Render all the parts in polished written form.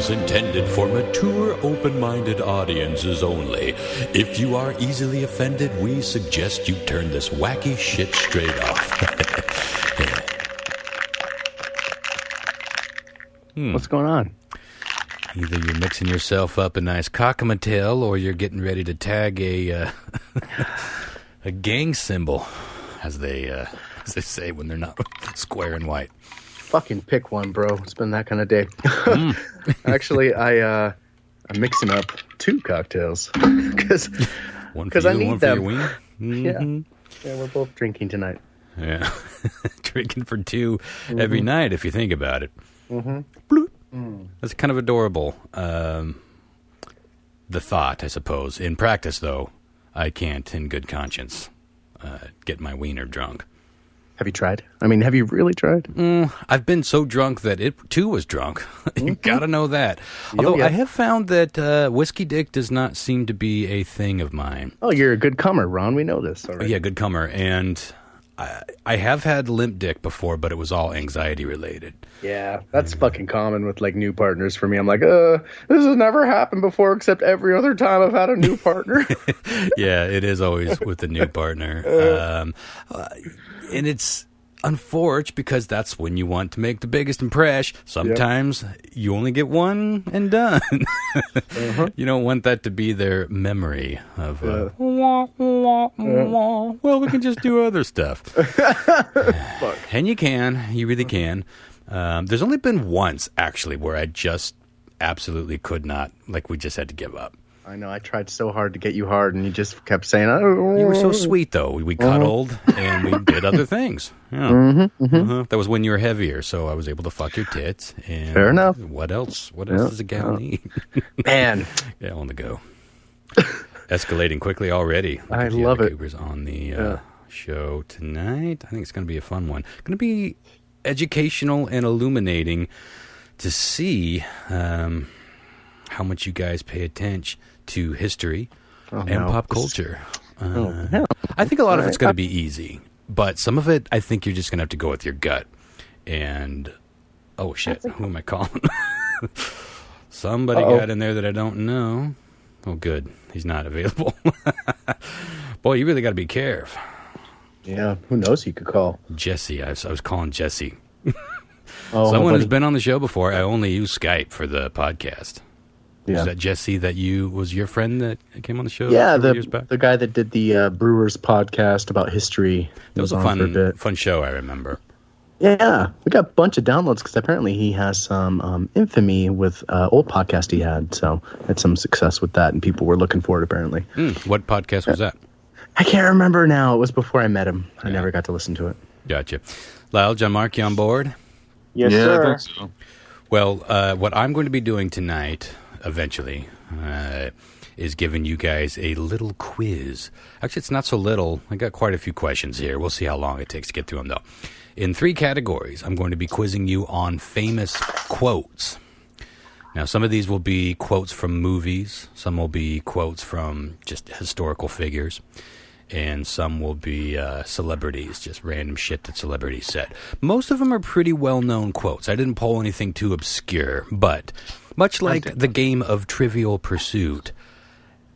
is intended for mature, open-minded audiences only. If you are easily offended, we suggest you turn this wacky shit straight off. What's going on? Either you're mixing yourself up a nice cockamatail, or you're getting ready to tag a gang symbol, as they say when they're not square and white. Fucking pick one, bro. It's been that kind of day. Actually, I'm mixing up 2 cocktails because I need one them. For your wing? Yeah, we're both drinking tonight. Yeah, drinking for 2 every night if you think about it. Mm-hmm. That's kind of adorable. The thought, I suppose. In practice, though, I can't, in good conscience, get my wiener drunk. Have you tried? I mean, have you really tried? I've been so drunk that it, too, was drunk. You gotta know that. Although I have found that whiskey dick does not seem to be a thing of mine. Oh, you're a good comer, Ron. We know this already. Yeah, good comer. And I have had limp dick before, but it was all anxiety related. Yeah, that's fucking common with, like, new partners for me. I'm like, this has never happened before except every other time I've had a new partner. Yeah, it is always with a new partner. And it's unfortunate because that's when you want to make the biggest impression. Sometimes you only get one and done. You don't want that to be their memory of, well, we can just do other stuff. And you really can. There's only been once, actually, where I just absolutely could not, like we just had to give up. I know. I tried so hard to get you hard, and you just kept saying, oh. You were so sweet, though. We cuddled, and we did other things. Yeah. That was when you were heavier, so I was able to fuck your tits. And fair enough. What else? What else does a gal need? Man. Yeah, on the go. Escalating quickly already. I love it. Cougars on the show tonight. I think it's going to be a fun one. Going to be educational and illuminating to see how much you guys pay attention to history and pop culture. I think a lot of it's going to be easy, but some of it, I think you're just going to have to go with your gut. And, oh shit, who am I calling? Somebody got in there that I don't know. Oh, good. He's not available. Boy, you really got to be careful. Yeah, who knows who you could call? Jesse. I was calling Jesse. Someone who's been on the show before. I only use Skype for the podcast. Yeah. Was that Jesse that was your friend that came on the show? Yeah, years back? the guy that did the Brewers podcast about history. That was a fun show, I remember. Yeah, we got a bunch of downloads because apparently he has some infamy with old podcast he had. So had some success with that, and people were looking for it apparently. What podcast was that? I can't remember now. It was before I met him. I never got to listen to it. Gotcha. Lyle, John Mark, you on board? Yes, sir. I think so. Well, what I'm going to be doing tonight, eventually, is giving you guys a little quiz. Actually, it's not so little. I got quite a few questions here. We'll see how long it takes to get through them, though. In 3 categories, I'm going to be quizzing you on famous quotes. Now, some of these will be quotes from movies. Some will be quotes from just historical figures. And some will be celebrities, just random shit that celebrities said. Most of them are pretty well-known quotes. I didn't pull anything too obscure, but much like the game of Trivial Pursuit,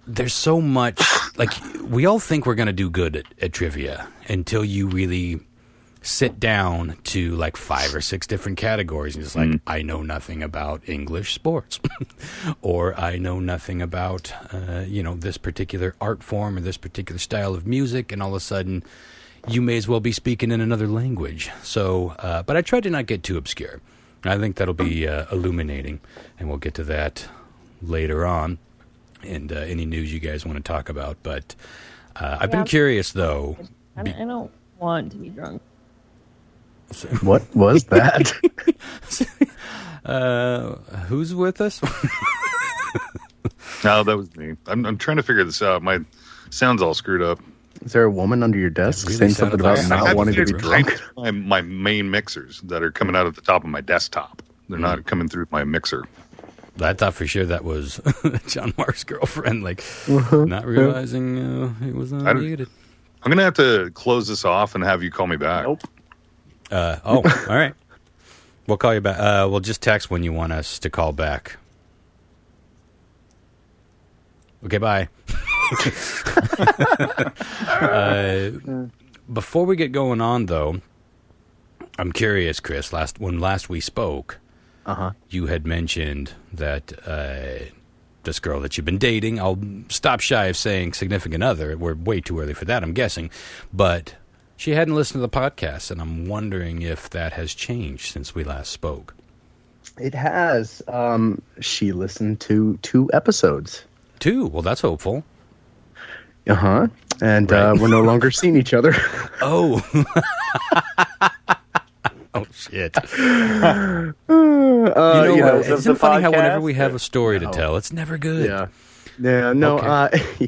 there's so much, like, we all think we're going to do good at trivia until you really sit down to like 5 or 6 different categories and it's like, I know nothing about English sports or I know nothing about, this particular art form or this particular style of music. And all of a sudden you may as well be speaking in another language. So, but I tried to not get too obscure. I think that'll be illuminating, and we'll get to that later on and any news you guys want to talk about. But I've been curious, though. I don't want to be drunk. What was that? Who's with us? No, that was me. I'm trying to figure this out. My sound's all screwed up. Is there a woman under your desk saying something about not wanting to be drunk? My main mixers that are coming out at the top of my desktop. They're not coming through my mixer. I thought for sure that was John Mark's girlfriend, not realizing it was unmuted. I'm going to have to close this off and have you call me back. Nope. All right. We'll call you back. We'll just text when you want us to call back. Okay, bye. Before we get going on, though, I'm curious, Chris. When last we spoke, you had mentioned that this girl that you've been dating, I'll stop shy of saying significant other. We're way too early for that, I'm guessing. But she hadn't listened to the podcast, and I'm wondering if that has changed since we last spoke. It has. She listened to 2 episodes. 2? Well, that's hopeful. And right. We're no longer seeing each other. Oh. Oh, shit. Isn't it funny how whenever we have a story to tell, it's never good? Yeah. Yeah, no, Okay.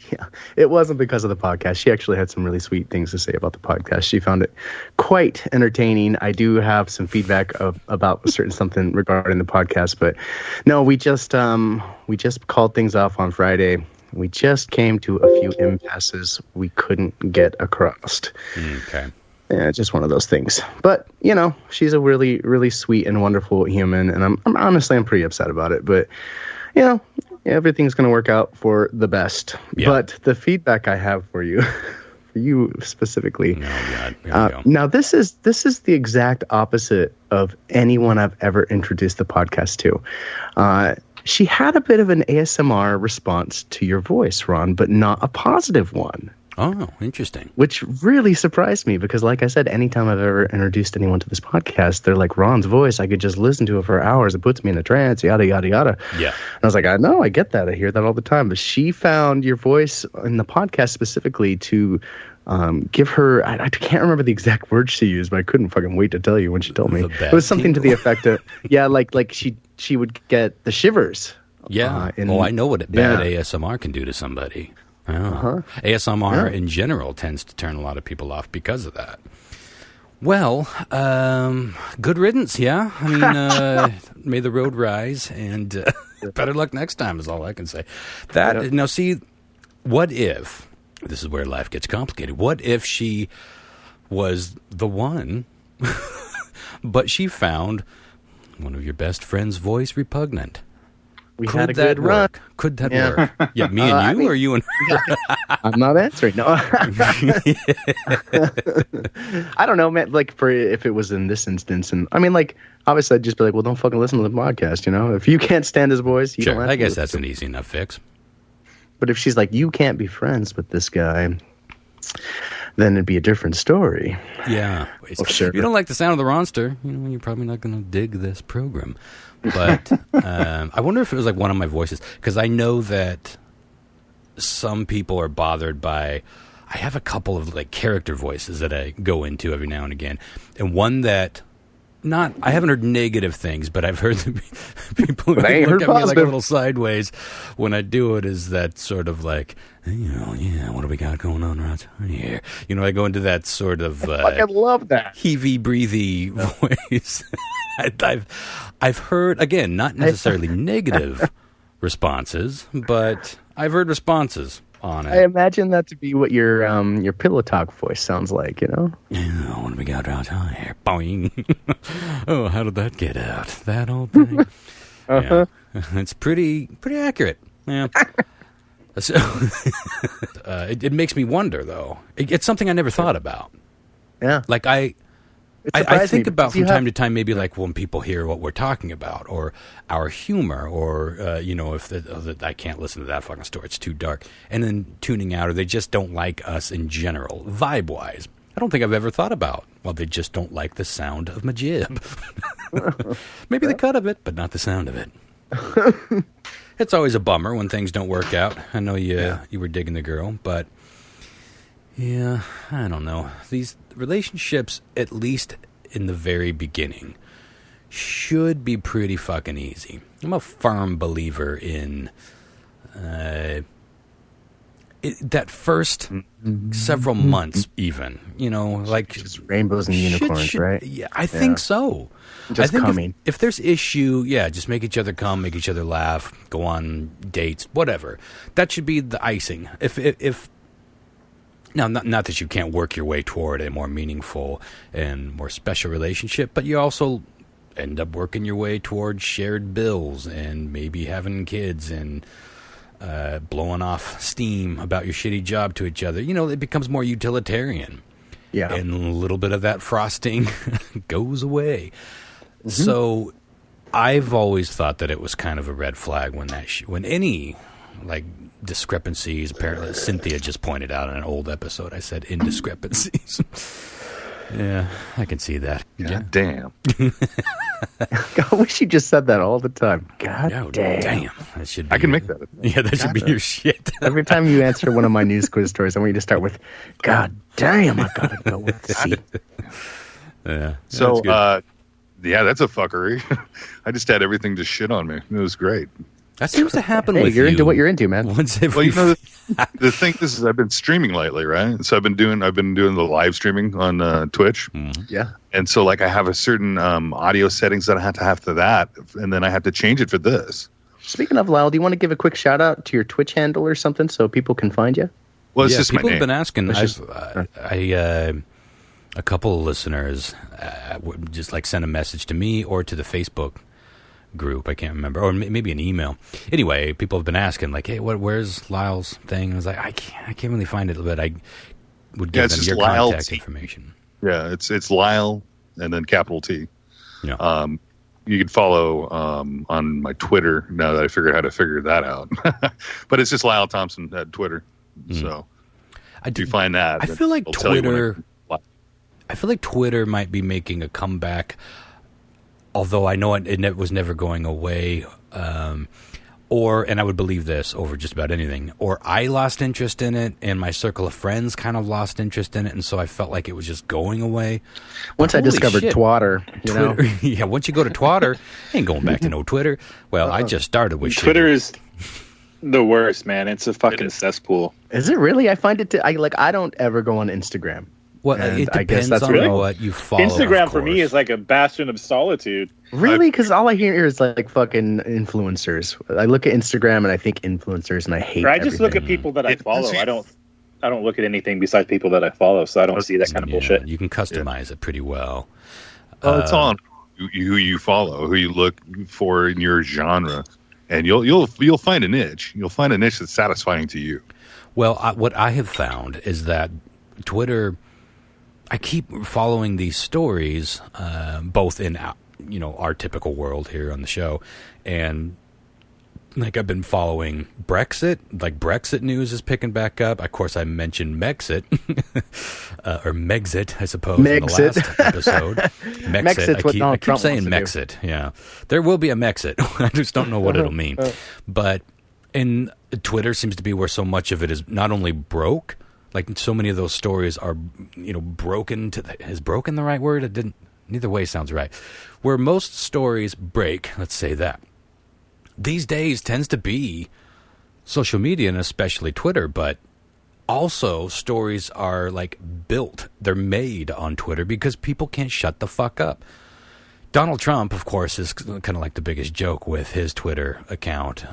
It wasn't because of the podcast. She actually had some really sweet things to say about the podcast. She found it quite entertaining. I do have some feedback about something regarding the podcast, but no, we just called things off on Friday. We just came to a few impasses we couldn't get across. Okay. Yeah, just one of those things. But, she's a really, really sweet and wonderful human, and I'm honestly pretty upset about it. But, everything's going to work out for the best. Yeah. But the feedback I have for you, for you specifically, oh God. Now this is the exact opposite of anyone I've ever introduced the podcast to. She had a bit of an ASMR response to your voice, Ron, but not a positive one. Oh, interesting. Which really surprised me because, like I said, anytime I've ever introduced anyone to this podcast, they're like, Ron's voice, I could just listen to it for hours. It puts me in a trance, yada, yada, yada. Yeah. And I was like, I know, I get that. I hear that all the time. But she found your voice in the podcast specifically to give her, I can't remember the exact words she used, but I couldn't fucking wait to tell you when she told me. It was something to the effect of, like she would get the shivers. Yeah. I know what bad ASMR can do to somebody. ASMR in general tends to turn a lot of people off because of that. Well, good riddance, yeah. I mean, may the road rise, and better luck next time is all I can say. Now, see, what if, this is where life gets complicated, what if she was the one, but she found one of your best friend's voice repugnant? Had a good run. Could that work? Yeah, me and you, or you and her? I'm not answering. No. I don't know, man. Like, if it was in this instance, and I mean, like, obviously, I'd just be like, well, don't fucking listen to the podcast, If you can't stand his voice, you don't have to. I guess that's an easy enough fix. But if she's like, you can't be friends with this guy, then it'd be a different story. Yeah. Well, sure. If you don't like the sound of the Ronster, you're probably not going to dig this program. But I wonder if it was like one of my voices, because I know that some people are bothered by, I have a couple of like character voices that I go into every now and again, and one that I haven't heard negative things, but I've heard people look at me like a little sideways when I do it, is that sort of like, what do we got going on right here? I go into that sort of I love that heavy breathy voice. I've heard, again, not necessarily negative responses, but I've heard responses on it. I imagine that to be what your pillow talk voice sounds like, What do we got out here? Boing. Oh, how did that get out? That old thing? Yeah. It's pretty accurate. Yeah. So, it makes me wonder, though. It's something I never thought about. Yeah. Like, I think about from time to time, maybe like when people hear what we're talking about, or our humor, or if I can't listen to that fucking story, it's too dark, and then tuning out, or they just don't like us in general, vibe wise. I don't think I've ever thought about, well, they just don't like the sound of my jib. Maybe the cut of it, but not the sound of it. It's always a bummer when things don't work out. I know you were digging the girl, but. Yeah, I don't know. These relationships, at least in the very beginning, should be pretty fucking easy. I'm a firm believer in that first several months, even. Like just rainbows and unicorns, right? Yeah, I think so. Just coming. If there's issue, just make each other come, make each other laugh, go on dates, whatever. That should be the icing. If Now, not that you can't work your way toward a more meaningful and more special relationship, but you also end up working your way toward shared bills and maybe having kids and blowing off steam about your shitty job to each other, it becomes more utilitarian. Yeah. And a little bit of that frosting goes away. Mm-hmm. So I've always thought that it was kind of a red flag when any like discrepancies, apparently Cynthia just pointed out in an old episode, I said indiscrepancies. Yeah, I can see that. God damn. I wish you just said that all the time. God damn. That should be I can make that. Yeah, that should be your shit. Every time you answer one of my news quiz stories, I want you to start with, God damn, I gotta go with C. Yeah. So, that's a fuckery. I just had everything just shit on me. It was great. That seems to happen hey, with you're you. into what you're into, man. The thing is, I've been streaming lately, right? So I've been doing the live streaming on Twitch. Mm-hmm. Yeah. And so, like, I have a certain audio settings that I have to that, and then I have to change it for this. Speaking of Lyle, do you want to give a quick shout out to your Twitch handle or something so people can find you? Well, it's just people my name. have been asking. A couple of listeners would just like send a message to me or to the Facebook group. I can't remember, or maybe an email. Anyway, people have been asking, like, "Hey, where's Lyle's thing?" And I was like, "I can't really find it," but I would give them your contact information. Yeah, it's Lyle and then capital T. Yeah. You can follow on my Twitter now that I figured how to figure that out. But it's just Lyle Thompson at Twitter. So if you find that, I feel like Twitter. I feel like Twitter might be making a comeback, although I know it was never going away. And I would believe this over just about anything. Or I lost interest in it, and my circle of friends kind of lost interest in it, and so I felt like it was just going away. Once I discovered Twitter, Twitter, yeah. Once you go to Twitter, ain't going back to no Twitter. Well, I just started with Twitter is the worst, man. It's a fucking cesspool. Is it really? I find it I don't ever go on Instagram. Well, it depends on what you follow. Instagram for me is like a bastion of solitude. Really? Because all I hear is like fucking influencers. I look at Instagram and I think influencers, and I hate. I just look at people that I follow. I don't look at anything besides people that I follow, so I don't see that kind of bullshit. You can customize it pretty well. Well, it's on who you follow, who you look for in your genre, and you'll find a niche. You'll find a niche that's satisfying to you. Well, what I have found is that Twitter. I keep following these stories, both in our typical world here on the show, and like I've been following Brexit. Like Brexit news is picking back up. Of course, I mentioned Mexit or Megxit, I suppose, in the last episode. Mexit. I keep saying Mexit. Yeah, there will be a Mexit. I just don't know what it'll mean. But Twitter seems to be where so much of it is not only broke. Like so many of those stories are, broken is broken the right word? It didn't. Neither way sounds right. Where most stories break, let's say that. These days tends to be social media and especially Twitter, but also stories are like built. They're made on Twitter because people can't shut the fuck up. Donald Trump, of course, is kind of like the biggest joke with his Twitter account.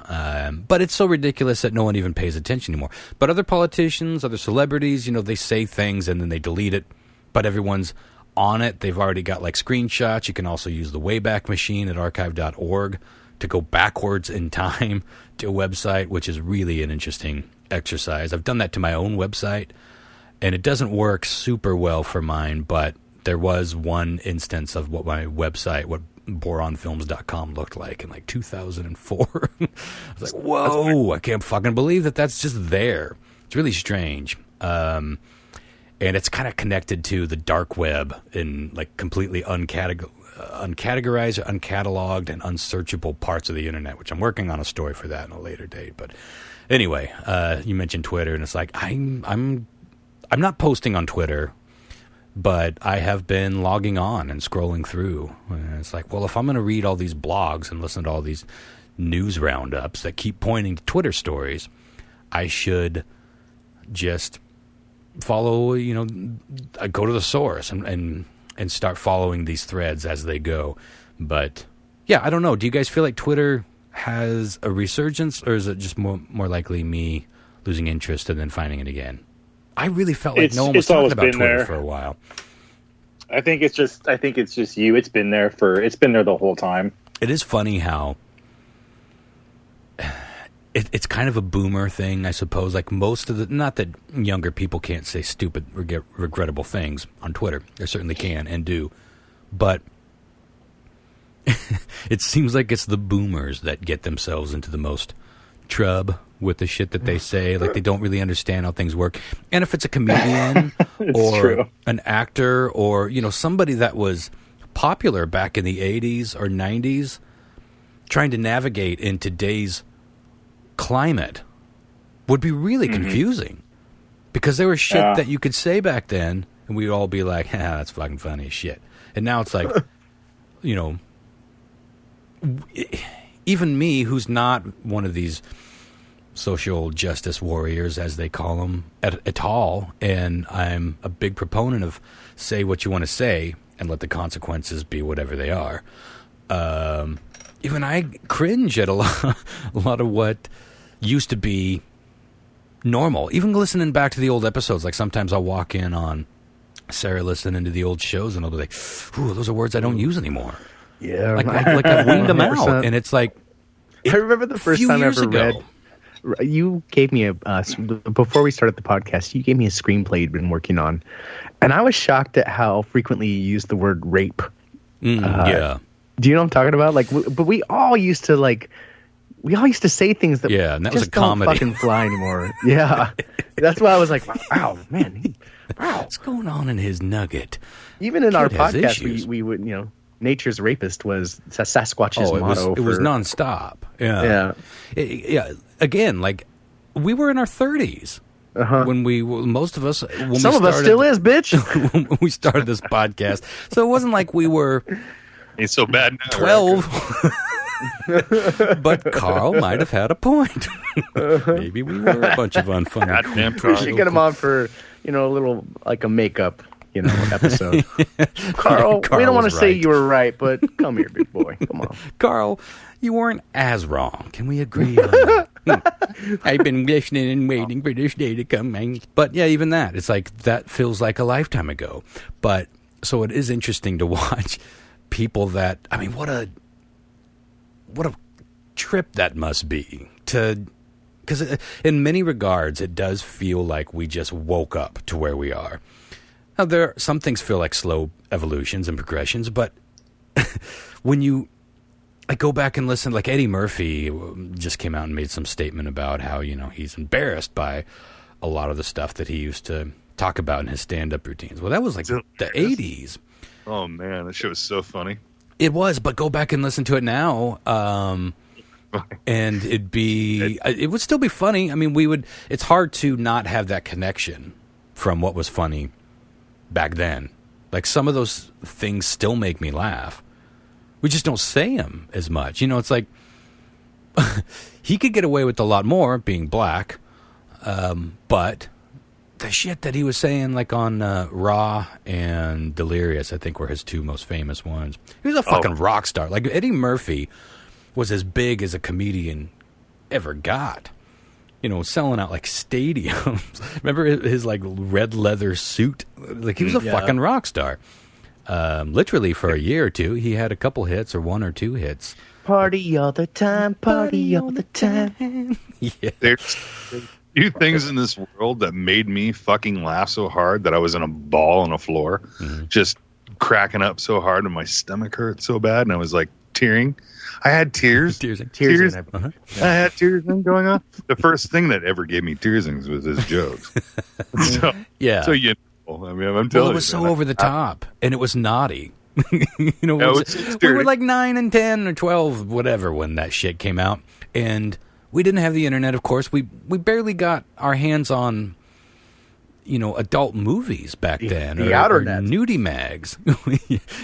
But it's so ridiculous that no one even pays attention anymore. But other politicians, other celebrities, they say things and then they delete it. But everyone's on it. They've already got like screenshots. You can also use the Wayback Machine at archive.org to go backwards in time to a website, which is really an interesting exercise. I've done that to my own website, and it doesn't work super well for mine, but there was one instance of what my website, what boronfilms.com looked like in like 2004. I was like, whoa, I can't fucking believe that's just there. It's really strange. And it's kind of connected to the dark web in like completely uncategorized, uncatalogued, and unsearchable parts of the internet, which I'm working on a story for that in a later date. But anyway, you mentioned Twitter, and it's like I'm not posting on Twitter, but I have been logging on and scrolling through. And it's like, well, if I'm going to read all these blogs and listen to all these news roundups that keep pointing to Twitter stories, I should just follow, go to the source and start following these threads as they go. But yeah, I don't know. Do you guys feel like Twitter has a resurgence, or is it just more likely me losing interest and then finding it again? I really felt like no one was talking about Twitter for a while. I think it's just you. It's been there the whole time. It is funny how it's kind of a boomer thing, I suppose. Like most of the, not that younger people can't say stupid, regrettable things on Twitter. They certainly can and do. But it seems like it's the boomers that get themselves into the most trub with the shit that they say. Like they don't really understand how things work. And if it's a comedian or an actor or, somebody that was popular back in the 80s or 90s, trying to navigate in today's climate would be really confusing, because there was shit that you could say back then and we'd all be like, that's fucking funny as shit. And now it's like, even me, who's not one of these social justice warriors, as they call them, at all, and I'm a big proponent of say what you want to say and let the consequences be whatever they are. Even I cringe at a lot of what used to be normal. Even listening back to the old episodes, like sometimes I'll walk in on Sarah listening to the old shows and I'll be like, ooh, those are words I don't use anymore. Yeah. Like I've weaned them out. And it's like, I remember the first time I ever read. You gave me before we started the podcast, you gave me a screenplay you'd been working on. And I was shocked at how frequently you used the word rape. Yeah. Do you know what I'm talking about? Like, but we all used to say things that and that just was a comedy. Don't fucking fly anymore. Yeah. That's why I was like, wow, man. Wow. What's going on in his nugget? Even in our podcast, we would, nature's rapist was Sasquatch's motto. It was nonstop. Yeah. Yeah. Again, like, we were in our 30s. When most of us... Some of us still is, bitch. When we started this podcast. So it wasn't like we were... Ain't so bad now. 12. But Carl might have had a point. Maybe we were a bunch of unfunny. Goddamn, we should get him on for, a little, like a makeup, episode. Carl, we don't want to say you were right, but come here, big boy. Come on. Carl, you weren't as wrong. Can we agree on that? I've been listening and waiting for this day to come. But yeah, even that. It's like, that feels like a lifetime ago. But, so it is interesting to watch people that, what a trip that must be because in many regards it does feel like we just woke up to where we are. Now some things feel like slow evolutions and progressions, but when you go back and listen, like Eddie Murphy just came out and made some statement about how he's embarrassed by a lot of the stuff that he used to talk about in his stand-up routines. Well, that was like the 80s. Oh man, that shit was so funny. It was, but go back and listen to it now, and it would still be funny. It's hard to not have that connection from what was funny back then. Like, some of those things still make me laugh. We just don't say them as much. It's like, he could get away with a lot more being black, but the shit that he was saying, like on Raw and Delirious, I think were his two most famous ones. He was a fucking rock star. Like, Eddie Murphy was as big as a comedian ever got. Selling out like stadiums. Remember his like red leather suit? Like, he was a fucking rock star. Literally for a year or two, he had a couple hits or one or two hits. Party all the time, party all the time. Yeah. There's few things in this world that made me fucking laugh so hard that I was in a ball on the floor, just cracking up so hard and my stomach hurt so bad and I was like tearing. I had tears. Tears. I had tears going on. The first thing that ever gave me tearsings was his jokes. So I'm telling you. It was so over the top, and it was naughty. We it's were like 9 and 10 or 12, whatever, when that shit came out, and we didn't have the internet. Of course, we barely got our hands on adult movies back then, the outer net, nudie mags.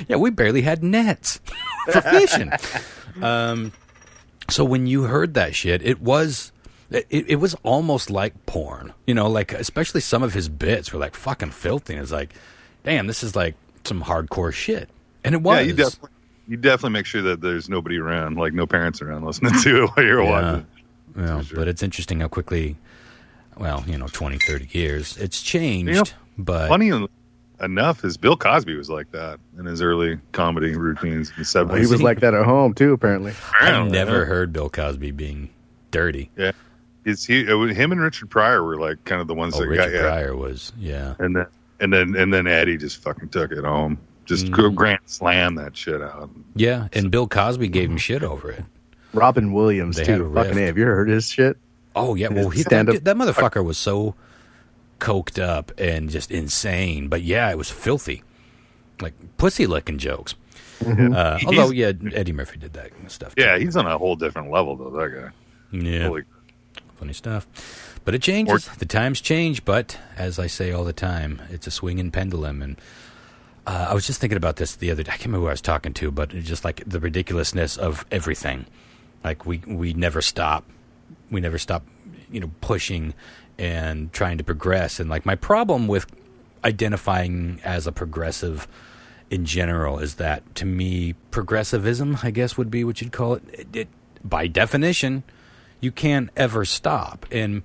Yeah, we barely had nets for fishing. So when you heard that shit, it was almost like porn, like, especially some of his bits were like fucking filthy. It's like, damn, this is like some hardcore shit. And it was. Yeah, you definitely make sure that there's nobody around, like no parents around listening to it while you're watching. Yeah, sure. But it's interesting how quickly, 20, 30 years, it's changed. But funny enough is Bill Cosby was like that in his early comedy routines in the 70s. He was like that at home too, apparently. I've never heard Bill Cosby being dirty. Yeah. Him and Richard Pryor were like kind of the ones that Richard Pryor was, yeah. And then Eddie just fucking took it home. Just grand slam that shit out. Yeah, and Bill Cosby gave him shit over it. Robin Williams too. Fucking A. Have you heard his shit? Oh yeah, well that motherfucker was so coked up and just insane. But yeah, it was filthy, like pussy licking jokes. Mm-hmm. Although Eddie Murphy did that kind of stuff. Yeah, he's on a whole different level though. That guy. Yeah. Funny stuff. But it changes. The times change, but as I say all the time, it's a swinging pendulum. And I was just thinking about this the other day. I can't remember who I was talking to, but it's just like the ridiculousness of everything. Like we never stop. We never stop, pushing and trying to progress. And like my problem with identifying as a progressive in general is that, to me, progressivism, I guess would be what you'd call it. It by definition, you can't ever stop. And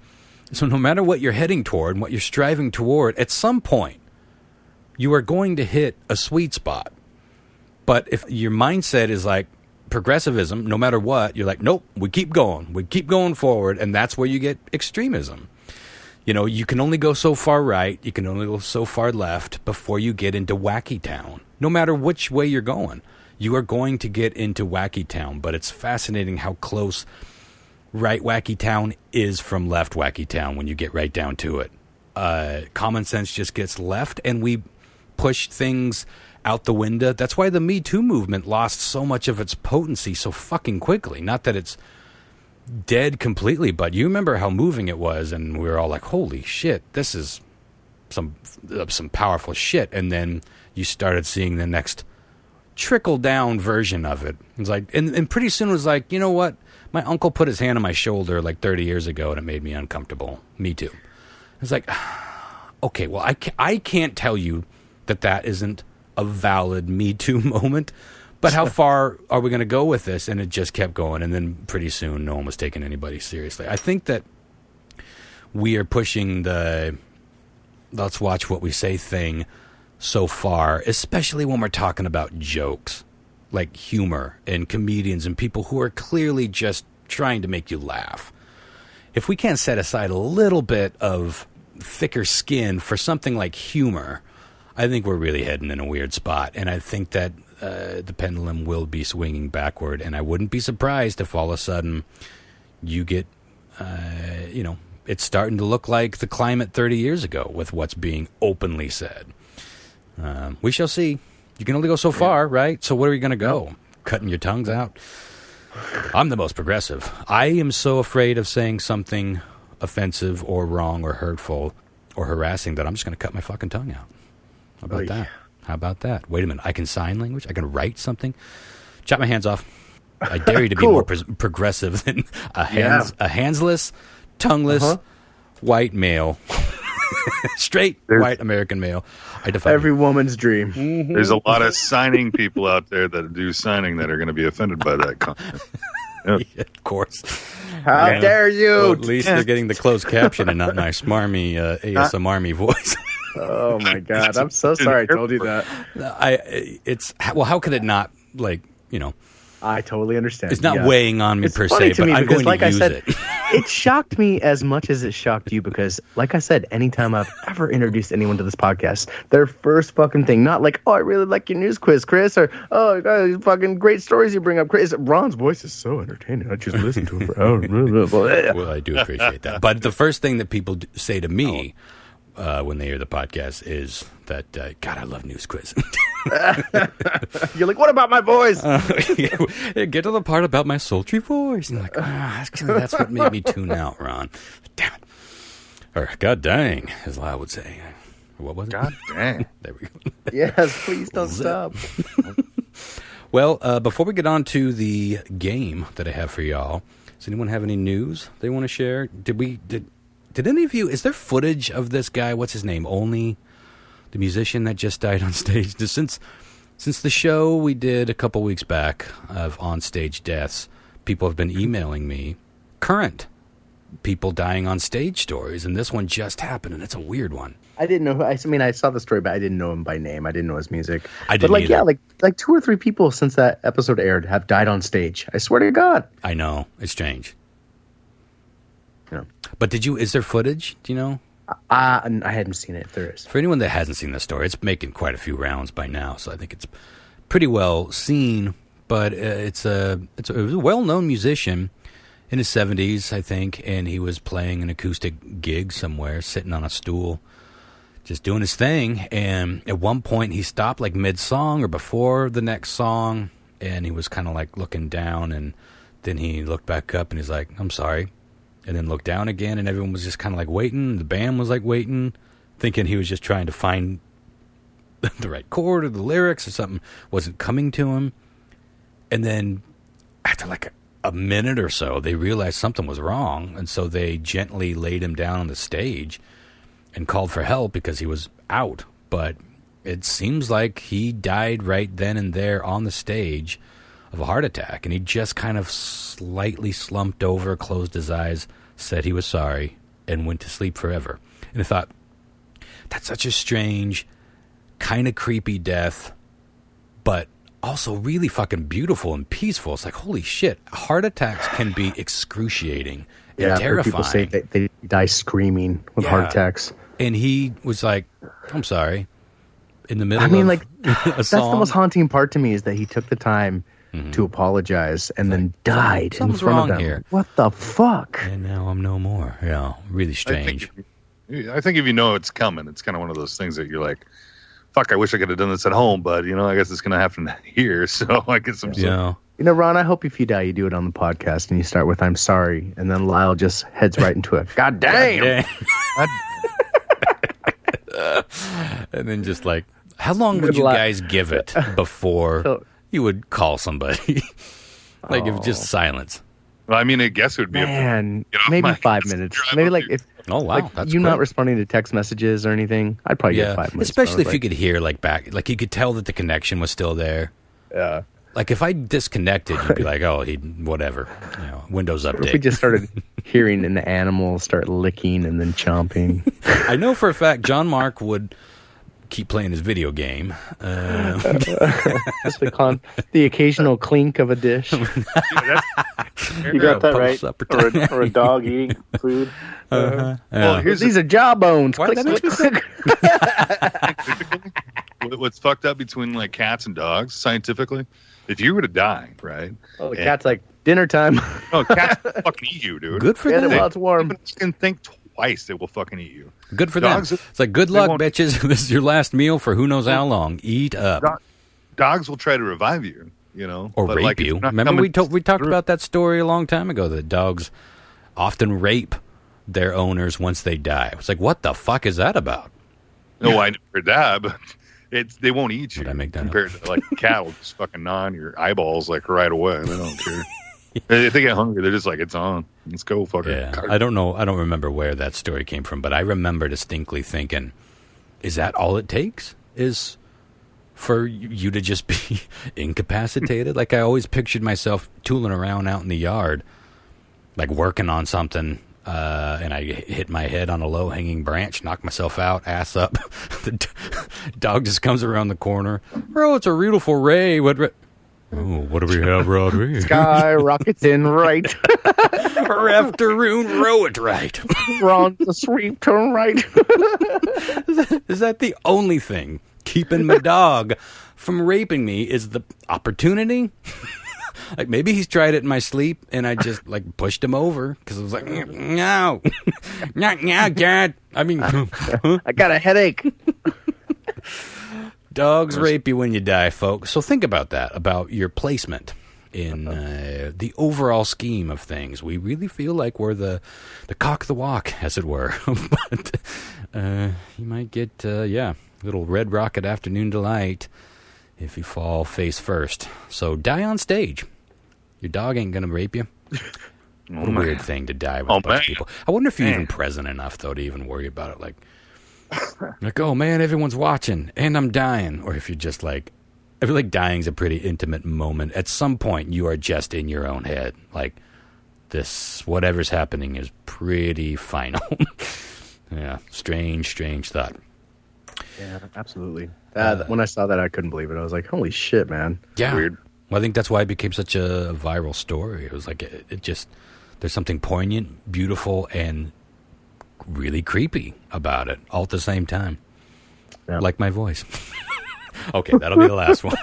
so no matter what you're heading toward and what you're striving toward, at some point, you are going to hit a sweet spot. But if your mindset is like progressivism, no matter what, you're like, nope, we keep going forward. And that's where you get extremism. You can only go so far right, you can only go so far left before you get into wacky town. No matter which way you're going, you are going to get into wacky town. But it's fascinating how close right wacky town is from left wacky town when you get right down to it. Common sense just gets left, and we push things out the window. That's why the Me Too movement lost so much of its potency so fucking quickly. Not that it's dead completely, but you remember how moving it was, and we were all like, holy shit, this is some powerful shit. And then you started seeing the next trickle down version of it. It's like, and pretty soon it was like, you know what? My uncle put his hand on my shoulder like 30 years ago, and it made me uncomfortable. Me too. It's like, okay, well, I can't tell you that isn't a valid Me Too moment, but how far are we going to go with this? And it just kept going, and then pretty soon no one was taking anybody seriously. I think that we are pushing the let's watch what we say thing so far, especially when we're talking about jokes, like humor and comedians and people who are clearly just trying to make you laugh. If we can't set aside a little bit of thicker skin for something like humor, I think we're really heading in a weird spot. And I think that the pendulum will be swinging backward. And I wouldn't be surprised if all of a sudden you get, it's starting to look like the climate 30 years ago with what's being openly said. We shall see. You can only go so far, right? So where are you going to go? Cutting your tongues out? I'm the most progressive. I am so afraid of saying something offensive or wrong or hurtful or harassing that I'm just going to cut my fucking tongue out. How about that? How about that? Wait a minute. I can sign language? I can write something? Chop my hands off. I dare you to be more progressive than a handsless, tongueless, white male. Straight white American male. I defy every woman's dream. Mm-hmm. There's a lot of signing people out there that do signing that are going to be offended by that content. Yep. Yeah, of course. How dare you? Well, at least they're getting the closed caption and not my smarmy ASMR voice. Oh my God! I'm so sorry I told you that. How could it not, I totally understand. It's not weighing on me it's per se, but I'm going to use it. It shocked me as much as it shocked you because, like I said, anytime I've ever introduced anyone to this podcast, their first fucking thing, not like, oh, I really like your news quiz, Chris, or, oh, God, fucking great stories you bring up, Chris. Ron's voice is so entertaining. I just listen to him for hours. Well, I do appreciate that. But the first thing that people say to me when they hear the podcast is that, God, I love news quiz. You're like, what about my voice? Get to the part about my sultry voice. And I'm like, that's what made me tune out, Ron. Damn it. Or, God dang, as I would say. What was it? God dang. There we go. Yes, please don't stop. Well, before we get on to the game that I have for y'all, does anyone have any news they want to share? Did any of you, is there footage of this guy, what's his name, Only, the musician that just died on stage? Since the show we did a couple weeks back of on-stage deaths, people have been emailing me current people dying on stage stories, and this one just happened, and it's a weird one. I didn't know. I saw the story, but I didn't know him by name. I didn't know his music. I didn't either. Yeah, like 2 or 3 people since that episode aired have died on stage. I swear to God. I know. It's strange. Yeah. But is there footage? Do you know? I hadn't seen it. If there is. For anyone that hasn't seen the story, it's making quite a few rounds by now, so I think it's pretty well seen. But it was a well-known musician in his 70s, I think, and he was playing an acoustic gig somewhere, sitting on a stool, just doing his thing. And at one point, he stopped like mid-song or before the next song, and he was kind of like looking down, and then he looked back up, and he's like, "I'm sorry," and then looked down again, and everyone was just kind of like waiting. The band was like waiting, thinking he was just trying to find the right chord or the lyrics or something wasn't coming to him. And then after like a minute or so, they realized something was wrong, and so they gently laid him down on the stage and called for help because he was out. But it seems like he died right then and there on the stage of a heart attack, and he just kind of slightly slumped over, closed his eyes, said he was sorry, and went to sleep forever. And I thought, that's such a strange, kind of creepy death, but also really fucking beautiful and peaceful. It's like, holy shit, heart attacks can be excruciating and terrifying. People say that they die screaming with heart attacks. And he was like, I'm sorry, in the middle of a song. That's the most haunting part to me, is that he took the time to apologize and then died in front of them. Here. What the fuck? And now I'm no more. Yeah, really strange. I think if you know it's coming, it's kind of one of those things that you're like, fuck, I wish I could have done this at home, but, I guess it's going to happen here, so I guess I'm sorry. Ron, I hope if you die, you do it on the podcast, and you start with, "I'm sorry," and then Lyle just heads right into it. God damn! And then just like, how long would you guys give it before you would call somebody? Like, if just silence. Well, I mean, I guess it would be maybe 5 minutes. Maybe like if that's you not responding to text messages or anything, I'd probably get 5 minutes. Especially if you could hear like back, like you could tell that the connection was still there. Yeah. Like if I disconnected, you'd be like, "Oh, whatever." Windows update. If we just started hearing an animal start licking and then chomping. I know for a fact John Mark would keep playing his video game. Just the occasional clink of a dish. You got that right? Or a dog eating food. Well, these are jawbones. Click, click, click. What's fucked up between like cats and dogs, scientifically, if you were to die, right? Oh, the cat's like, dinner time. No, cats will fucking eat you, dude. Good for them. While it's warm. You can think twice, they will fucking eat you. Good for them. It's like, good luck, bitches. This is your last meal for who knows how long. Eat up. Dogs will try to revive you, or rape you. Remember we talked about that story a long time ago, that dogs often rape their owners once they die. It's like, what the fuck is that about? No, I never heard that, but they won't eat you. Did I make that compared to like a cat will just fucking gnaw on your eyeballs like right away. They don't care. If they get hungry, they're just like, it's on. Let's go, fucker. Yeah. I don't know. I don't remember where that story came from, but I remember distinctly thinking, is that all it takes? Is for you to just be incapacitated? Like, I always pictured myself tooling around out in the yard, like working on something, and I hit my head on a low-hanging branch, knock myself out, ass up. The dog just comes around the corner. Bro, it's a beautiful ray. Oh, what do we have right here? Sky rockets in right. Afternoon, row it right. Wrong the sweep, turn right. Is that the only thing keeping my dog from raping me? Is the opportunity? Like, maybe he's tried it in my sleep, and I just like pushed him over because I was like, no, no, God. I mean, I got a headache. Dogs rape you when you die, folks. So think about that, about your placement in the overall scheme of things. We really feel like we're the cock of the walk, as it were. But you might get, little red rocket afternoon delight if you fall face first. So die on stage. Your dog ain't going to rape you. What a weird thing to die with a bunch of people. I wonder if you're even present enough, though, to even worry about it. Like, oh, man, everyone's watching, and I'm dying. Or if you're just like, I feel like dying's a pretty intimate moment. At some point, you are just in your own head. Like, this, whatever's happening is pretty final. Yeah, strange thought. Yeah, absolutely. When I saw that, I couldn't believe it. I was like, holy shit, man. Yeah. Weird. Well, I think that's why it became such a viral story. It was like, it just, There's something poignant, beautiful, and really creepy about it all at the same time. Yeah. Like my voice. Okay, that'll be the last one.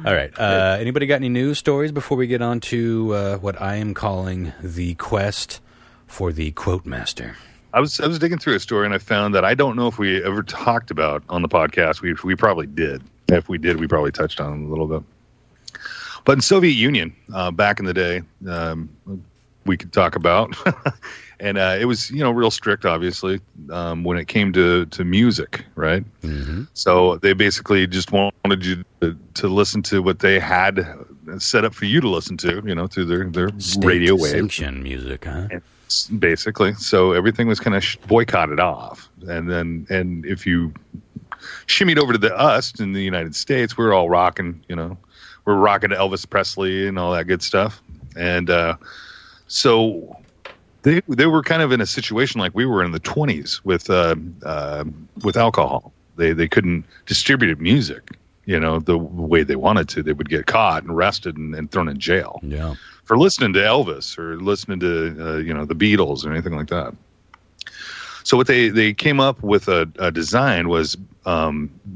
All right. Anybody got any news stories before we get on to what I am calling the quest for the Quotemaster? I was digging through a story, and I found that I don't know if we ever talked about on the podcast. We probably did. If we did, we probably touched on it a little bit. But in Soviet Union, back in the day, we could talk about, and it was real strict, obviously, when it came to music, right? Mm-hmm. So they basically just wanted you to listen to what they had set up for you to listen to, through their radio waves. Music, huh? Basically, so everything was kind of boycotted off, and if you shimmied over to us in the United States, we're all rocking, we're rocking to Elvis Presley and all that good stuff, and so they were kind of in a situation like we were in the 1920s with alcohol. They couldn't distribute music, the way they wanted to. They would get caught and arrested and thrown in jail. Yeah. For listening to Elvis or listening to the Beatles or anything like that. So what they came up with a design was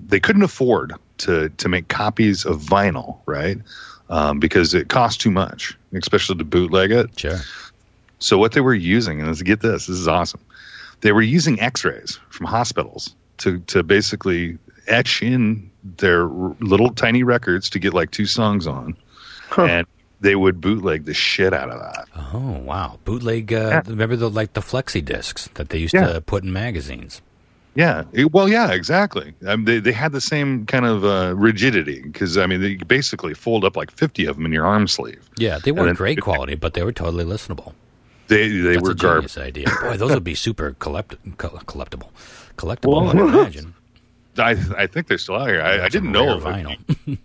they couldn't afford to make copies of vinyl, right? Because it cost too much, especially to bootleg it. Sure. So what they were using, and get this is awesome. They were using X-rays from hospitals to basically etch in their little tiny records to get like 2 songs on, and they would bootleg the shit out of that. Oh, wow. Bootleg, remember the flexi discs that they used to put in magazines? Yeah. Yeah, exactly. They had the same kind of rigidity because, they basically fold up like 50 of them in your arm sleeve. Yeah, they weren't great quality, but they were totally listenable. They were garbage. That's a genius idea. Boy, those would be super collectible. Collectible, I imagine. I think they're still out here. I didn't know vinyl.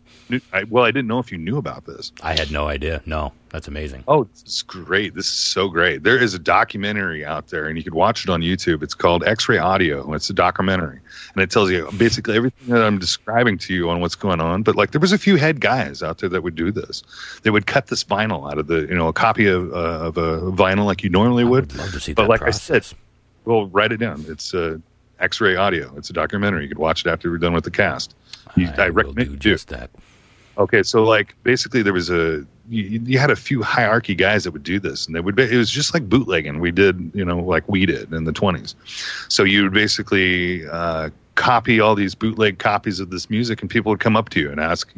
I didn't know if you knew about this. I had no idea. No, that's amazing. Oh, it's great. This is so great. There is a documentary out there, and you could watch it on YouTube. It's called X-Ray Audio. It's a documentary, and it tells you basically everything that I'm describing to you on what's going on. But there was a few head guys out there that would do this. They would cut this vinyl out of a copy of a vinyl like you normally would. I would love to see but that process. I said, well, write it down. It's X-Ray Audio. It's a documentary. You could watch it after we're done with the cast. I recommend you do just that. Okay, so basically there was you had a few hierarchy guys that would do this, and it was just like bootlegging. We did, like we did in the 1920s. So you would basically copy all these bootleg copies of this music, and people would come up to you and ask,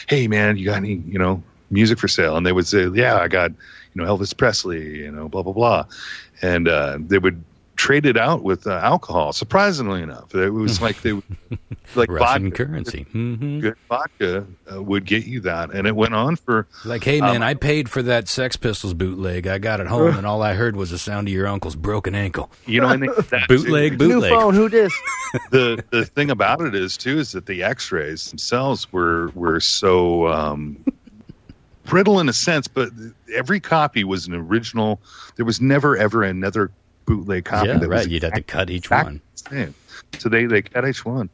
hey man, you got any, music for sale? And they would say, yeah, I got, Elvis Presley, blah blah blah, and they would trade it out with alcohol. Surprisingly enough, it was like they like Russian vodka, currency. Mm-hmm. Good vodka would get you that, and it went on for hey man, I paid for that Sex Pistols bootleg. I got it home, and all I heard was the sound of your uncle's broken ankle. I think that bootleg. New phone, who dis? The thing about it is that the X-rays themselves were so brittle in a sense, but every copy was an original. There was never ever another bootleg copy. Yeah, that right. Was You'd have to cut each one. Same. So they cut each one.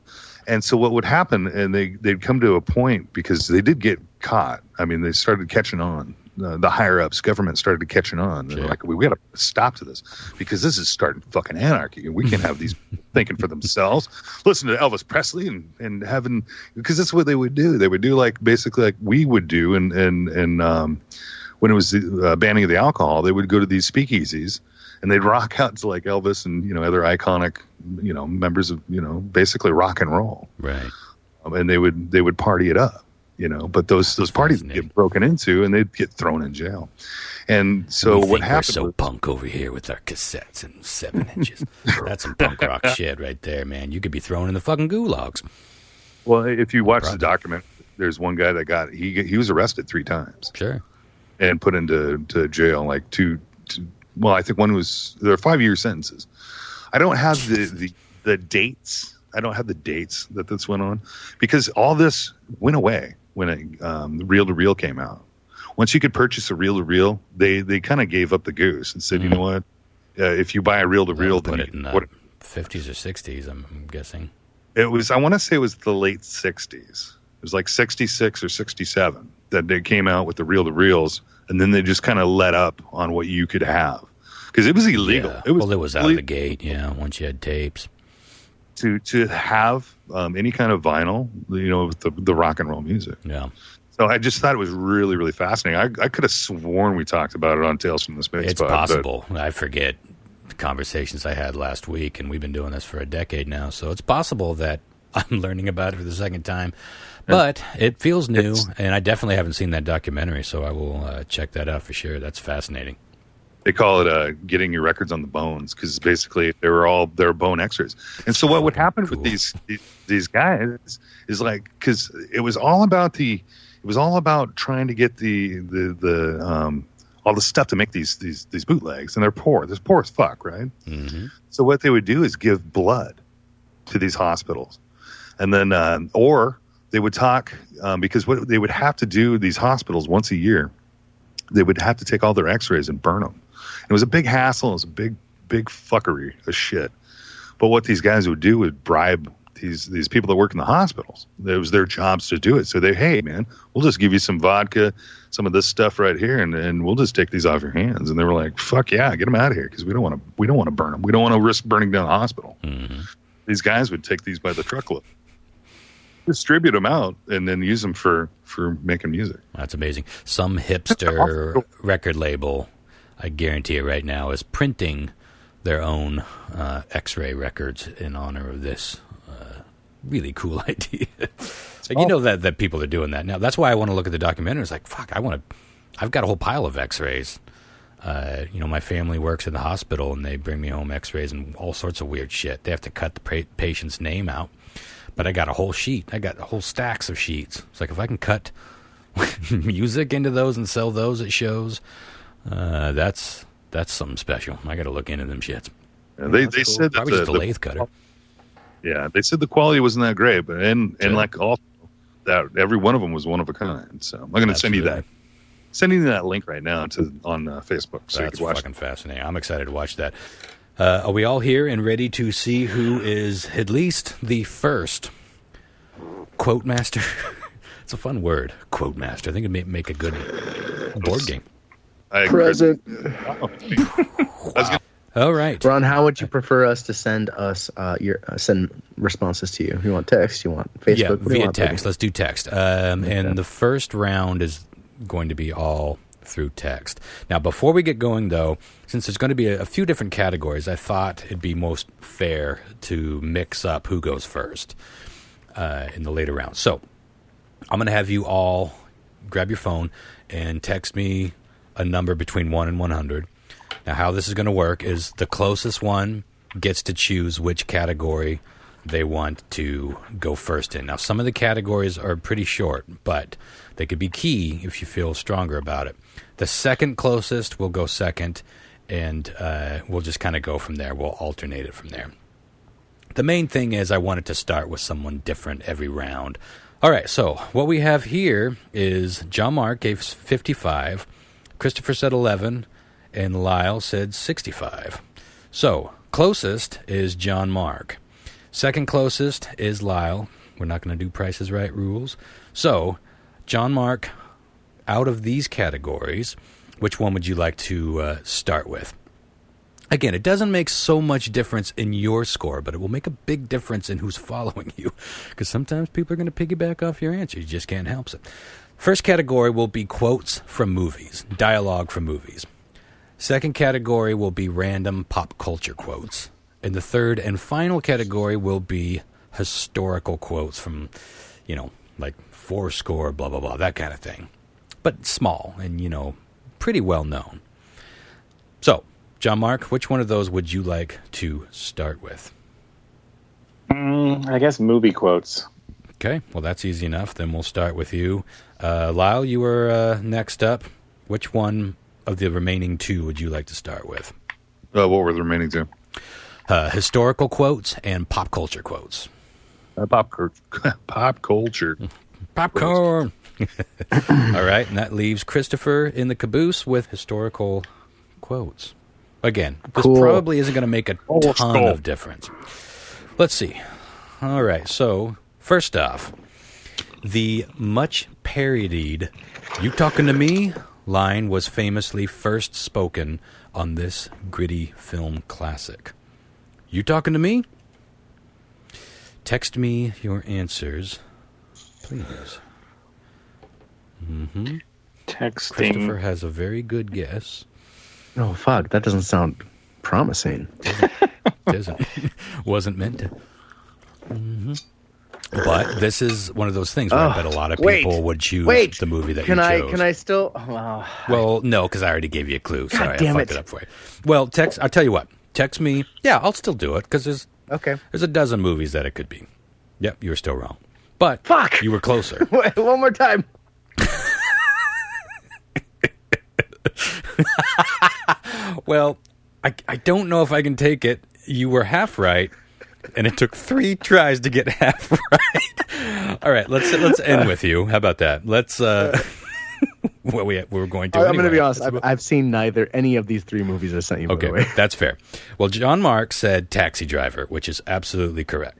And so what would happen, and they'd come to a point, because they did get caught. They started catching on. The higher ups, government started catching on. They're like, we got to stop to this, because this is starting fucking anarchy, and we can't have these thinking for themselves. Listen to Elvis Presley and having, because that's what they would do. They would do basically like we would do, and when it was the banning of the alcohol, they would go to these speakeasies. And they'd rock out to Elvis and other iconic members of basically rock and roll, right? And they would party it up, But those parties would get broken into, and they'd get thrown in jail. And so what happened? We're so punk over here with our cassettes and 7 inches. That's some punk rock shit right there, man. You could be thrown in the fucking gulags. Well, if you watch the document, there's one guy that he was arrested 3 times, sure, and put into jail two. Well, I think one was, there are 5-year sentences. I don't have the dates. I don't have the dates that this went on, because all this went away when reel-to-reel came out. Once you could purchase a reel-to-reel, they kind of gave up the goose and said, you know what, if you buy a reel-to-reel, then put it in the 50s or 60s, I'm guessing. It was, I want to say it was the late 60s. It was like 66 or 67. that they came out with the reel-to-reels, and then they just kind of let up on what you could have because it was illegal. Yeah. It was out of the gate. Yeah, once you had tapes. To have any kind of vinyl, with the rock and roll music. Yeah. So I just thought it was really, really fascinating. I could have sworn we talked about it on Tales from the Space It's Pod, possible. I forget the conversations I had last week, and we've been doing this for a decade now, so it's possible that I'm learning about it for the second time. But it feels new, and I definitely haven't seen that documentary, so I will check that out for sure. That's fascinating. They call it getting your records on the bones because basically they're bone X-rays. And so what would happen with these guys is like because it was all about trying to get the all the stuff to make these bootlegs, and they're poor. They're poor as fuck, right? Mm-hmm. So what they would do is give blood to these hospitals, and then or they would talk because what they would have to do these hospitals once a year, they would have to take all their X-rays and burn them. It was a big hassle. It was a big fuckery of shit. But what these guys would do would bribe these people that work in the hospitals. It was their jobs to do it. So hey, man, we'll just give you some vodka, some of this stuff right here, and we'll just take these off your hands. And they were like, fuck yeah, get them out of here because we don't want to burn them. We don't want to risk burning down the hospital. Mm-hmm. These guys would take these by the truckload, distribute them out, and then use them for making music. That's amazing. Some hipster record label, I guarantee it right now, is printing their own X-ray records in honor of this really cool idea. Like, that people are doing that now. That's why I want to look at the documentary. It's like, fuck, I've got a whole pile of X-rays. My family works in the hospital, and they bring me home X-rays and all sorts of weird shit. They have to cut the patient's name out. But I got a whole sheet. I got whole stacks of sheets. It's like if I can cut music into those and sell those at shows, that's something special. I got to look into them shits. Yeah, they cool. Said that probably just a lathe cutter. Yeah, they said the quality wasn't that great, but and like also that every one of them was one of a kind. So I'm going to send you that. Sending you that link right now on Facebook so you can watch. That's fucking fascinating. I'm excited to watch that. Are we all here and ready to see who is at least the first Quotemaster? It's a fun word, Quotemaster. I think it may make a good board game. Present. All right, Ron. How would you prefer us to send send responses to you? You want text? You want Facebook? Yeah, via text. Let's do text. And the first round is going to be all through text. Now, before we get going, though, since there's going to be a few different categories, I thought it'd be most fair to mix up who goes first in the later rounds. So I'm going to have you all grab your phone and text me a number between 1 and 100. Now, how this is going to work is the closest one gets to choose which category they want to go first in. Now, some of the categories are pretty short, but they could be key if you feel stronger about it. The second closest will go second, and we'll just kind of go from there. We'll alternate it from there. The main thing is I wanted to start with someone different every round. All right, so what we have here is John Mark gave 55, Christopher said 11, and Lyle said 65. So, closest is John Mark. Second closest is Lyle. We're not going to do Price is Right rules. So, John Mark, out of these categories, which one would you like to start with? Again, it doesn't make so much difference in your score, but it will make a big difference in who's following you, because sometimes people are going to piggyback off your answer. You just can't help it. First category will be quotes from movies, dialogue from movies. Second category will be random pop culture quotes. And the third and final category will be historical quotes from, like Fourscore, blah, blah, blah, that kind of thing. But small and, pretty well known. So, John Mark, which one of those would you like to start with? I guess movie quotes. Okay, well, that's easy enough. Then we'll start with you. Lyle, you were next up. Which one of the remaining two would you like to start with? What were the remaining two? Historical quotes and pop culture quotes. Pop culture. Popcorn. All right, and that leaves Christopher in the caboose with historical quotes. Again, this probably isn't going to make a ton of difference. Let's see. All right, so first off, The much parodied "You talking to me?" line was famously first spoken on this gritty film classic. You talking to me? Text me your answers, please. Mm-hmm. Texting. Christopher has a very good guess. Oh, fuck. That doesn't sound promising. Doesn't. Wasn't meant to. Mm-hmm. But this is one of those things where I bet a lot of people would choose the movie that you chose. Can I still? Well, no, because I already gave you a clue. Sorry, damn I fucked it up for you. Well, I'll tell you what. Text me. Yeah, I'll still do it because there's a dozen movies that it could be. Yep, you were still wrong. But fuck, you were closer. Wait, one more time. Well, I don't know if I can take it. You were half right, and it took 3 tries to get half right. All right, let's end with you. How about that? Let's. Well, we were going to. I'm going to be honest. I've seen neither any of these 3 movies I sent you. Okay, by the way. That's fair. Well, John Mark said Taxi Driver, which is absolutely correct.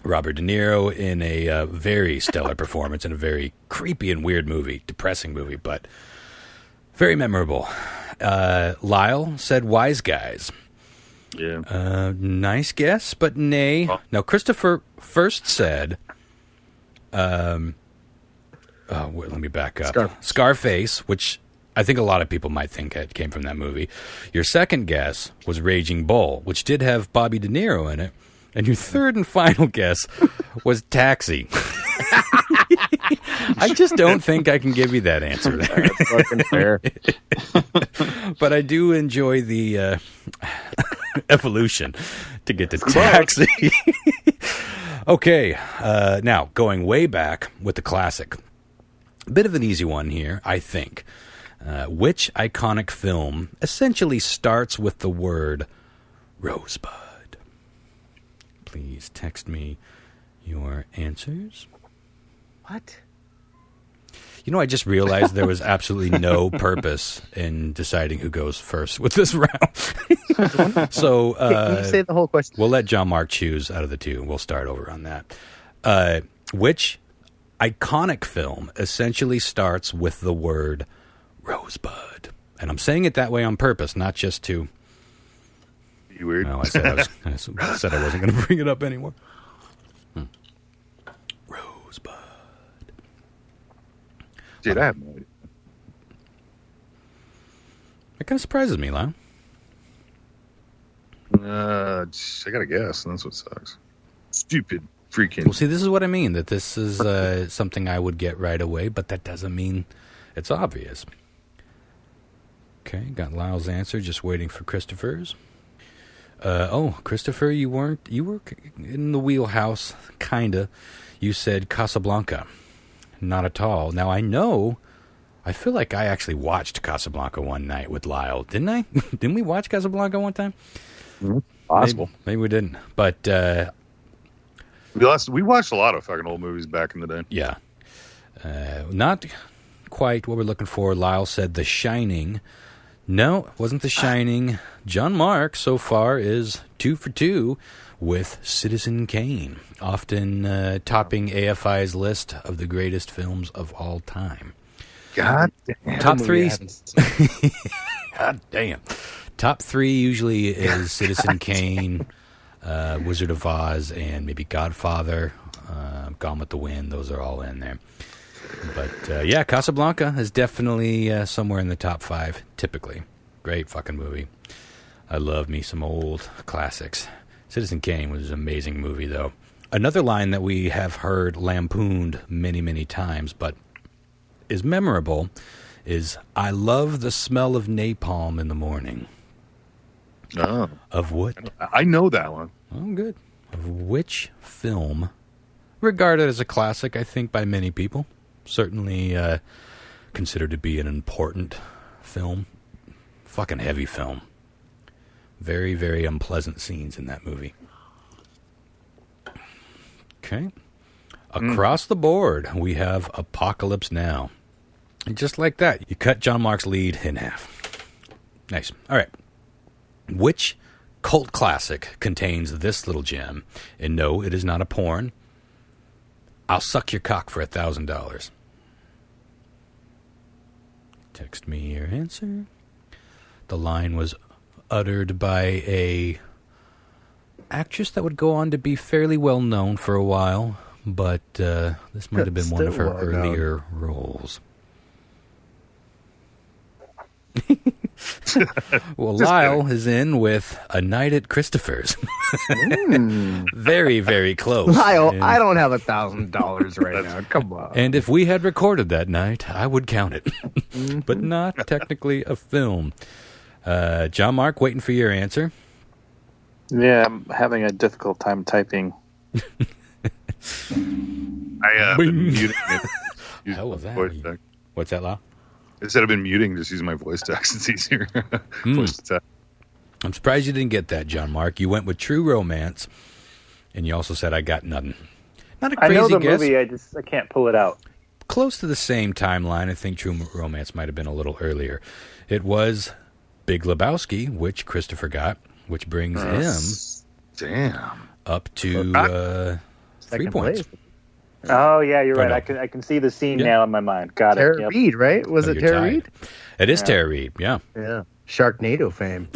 Robert De Niro in a very stellar performance in a very creepy and weird movie, depressing movie, but very memorable. Lyle said Wise Guys. Yeah. Nice guess, but nay. Oh. Now, Christopher first said, wait, let me back up. Scarface, which I think a lot of people might think it came from that movie. Your second guess was Raging Bull, which did have Bobby De Niro in it. And your third and final guess was Taxi. I just don't think I can give you that answer there. That's fucking fair. But I do enjoy the evolution to get to Taxi. Okay, now going way back with the classic. A bit of an easy one here, I think. Which iconic film essentially starts with the word Rosebud? Please text me your answers. What? You know, I just realized there was absolutely no purpose in deciding who goes first with this round. So, can you say the whole question? We'll let John Mark choose out of the 2. We'll start over on that. Which iconic film essentially starts with the word Rosebud? And I'm saying it that way on purpose, not just to... You weird. No, I said I wasn't going to bring it up anymore. Rosebud. Dude, I have no idea. It kind of surprises me, Lyle. I got to guess, and that's what sucks. Stupid freaking. Well, see, this is what I mean, that this is something I would get right away, but that doesn't mean it's obvious. Okay, got Lyle's answer, just waiting for Christopher's. Christopher, you were in the wheelhouse, kinda. You said Casablanca. Not at all. Now, I feel like I actually watched Casablanca one night with Lyle, didn't I? Didn't we watch Casablanca one time? Possible. Maybe we didn't, but... We watched a lot of fucking old movies back in the day. Yeah. Not quite what we're looking for. Lyle said The Shining. No, it wasn't The Shining. John Mark, so far, is 2 for 2 with Citizen Kane, often topping AFI's list of the greatest films of all time. God damn. Top 3. God damn. Top 3 usually is Citizen Kane, Wizard of Oz, and maybe Godfather, Gone with the Wind. Those are all in there. But, yeah, Casablanca is definitely somewhere in the top 5, typically. Great fucking movie. I love me some old classics. Citizen Kane was an amazing movie, though. Another line that we have heard lampooned many, many times, but is memorable, is, I love the smell of napalm in the morning. Oh. Of what? I know that one. Oh, good. Of which film, regarded as a classic, I think, by many people, certainly considered to be an important film. Fucking heavy film. Very, very unpleasant scenes in that movie. Okay. Across the board, we have Apocalypse Now. And just like that, you cut John Mark's lead in half. Nice. All right. Which cult classic contains this little gem? And no, it is not a porn. I'll suck your cock for $1,000. Text me your answer. The line was uttered by a actress that would go on to be fairly well known for a while, but this might have been one of her earlier roles. Well, Lyle is in with A Night at Christopher's. Very, very close. Lyle, I don't have $1,000 right now. Come on. And if we had recorded that night, I would count it. But not technically a film. John Mark, waiting for your answer. Yeah, I'm having a difficult time typing. I've been muting it. How was that? Voice text. What's that, Lyle? Instead of been muting, just use my voice text. It's easier. Voice text. I'm surprised you didn't get that, John Mark. You went with True Romance, and you also said I Got Nothing. Not a crazy I know the guess. movie, I can't pull it out. Close to the same timeline. I think True Romance might have been a little earlier. It was Big Lebowski, which Christopher got, which brings him up to 3 points. Oh yeah, you're right. No. I can see the scene now in my mind. Got Tara it. Yep. Reid, right? Was it Tara Reid? It is Tara Reid, yeah. Yeah. Sharknado fame.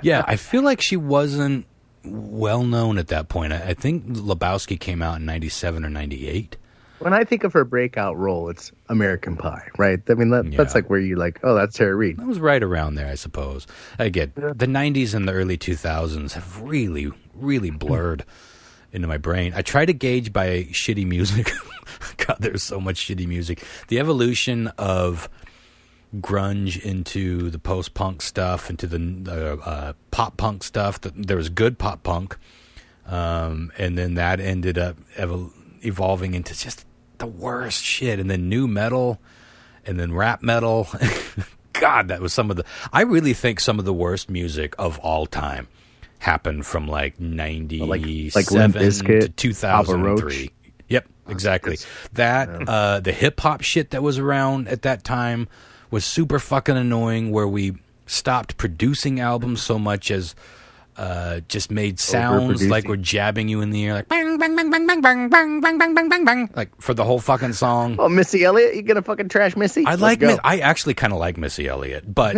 Yeah, I feel like she wasn't well known at that point. I think Lebowski came out in 97 or 98. When I think of her breakout role, it's American Pie, right? I mean, that's like where you like, oh, that's Tara Reid. That was right around there, I suppose. Again, the 90s and the early 2000s have really, really blurred into my brain. I try to gauge by shitty music. God, there's so much shitty music. The evolution of grunge into the post-punk stuff, into the pop-punk stuff. There was good pop-punk, and then that ended up evolving into just the worst shit, and then new metal, and then rap metal. God, that was some of the... I really think some of the worst music of all time happened from like 97 like Limp Bizkit, to 2003. Yep, exactly. That the hip hop shit that was around at that time was super fucking annoying, where we stopped producing albums so much as just made sounds like we're jabbing you in the ear, like bang bang bang bang bang bang bang bang bang bang bang bang, like for the whole fucking song. Oh, Missy Elliott, you gonna fucking trash Missy? I actually kind of like Missy Elliott, but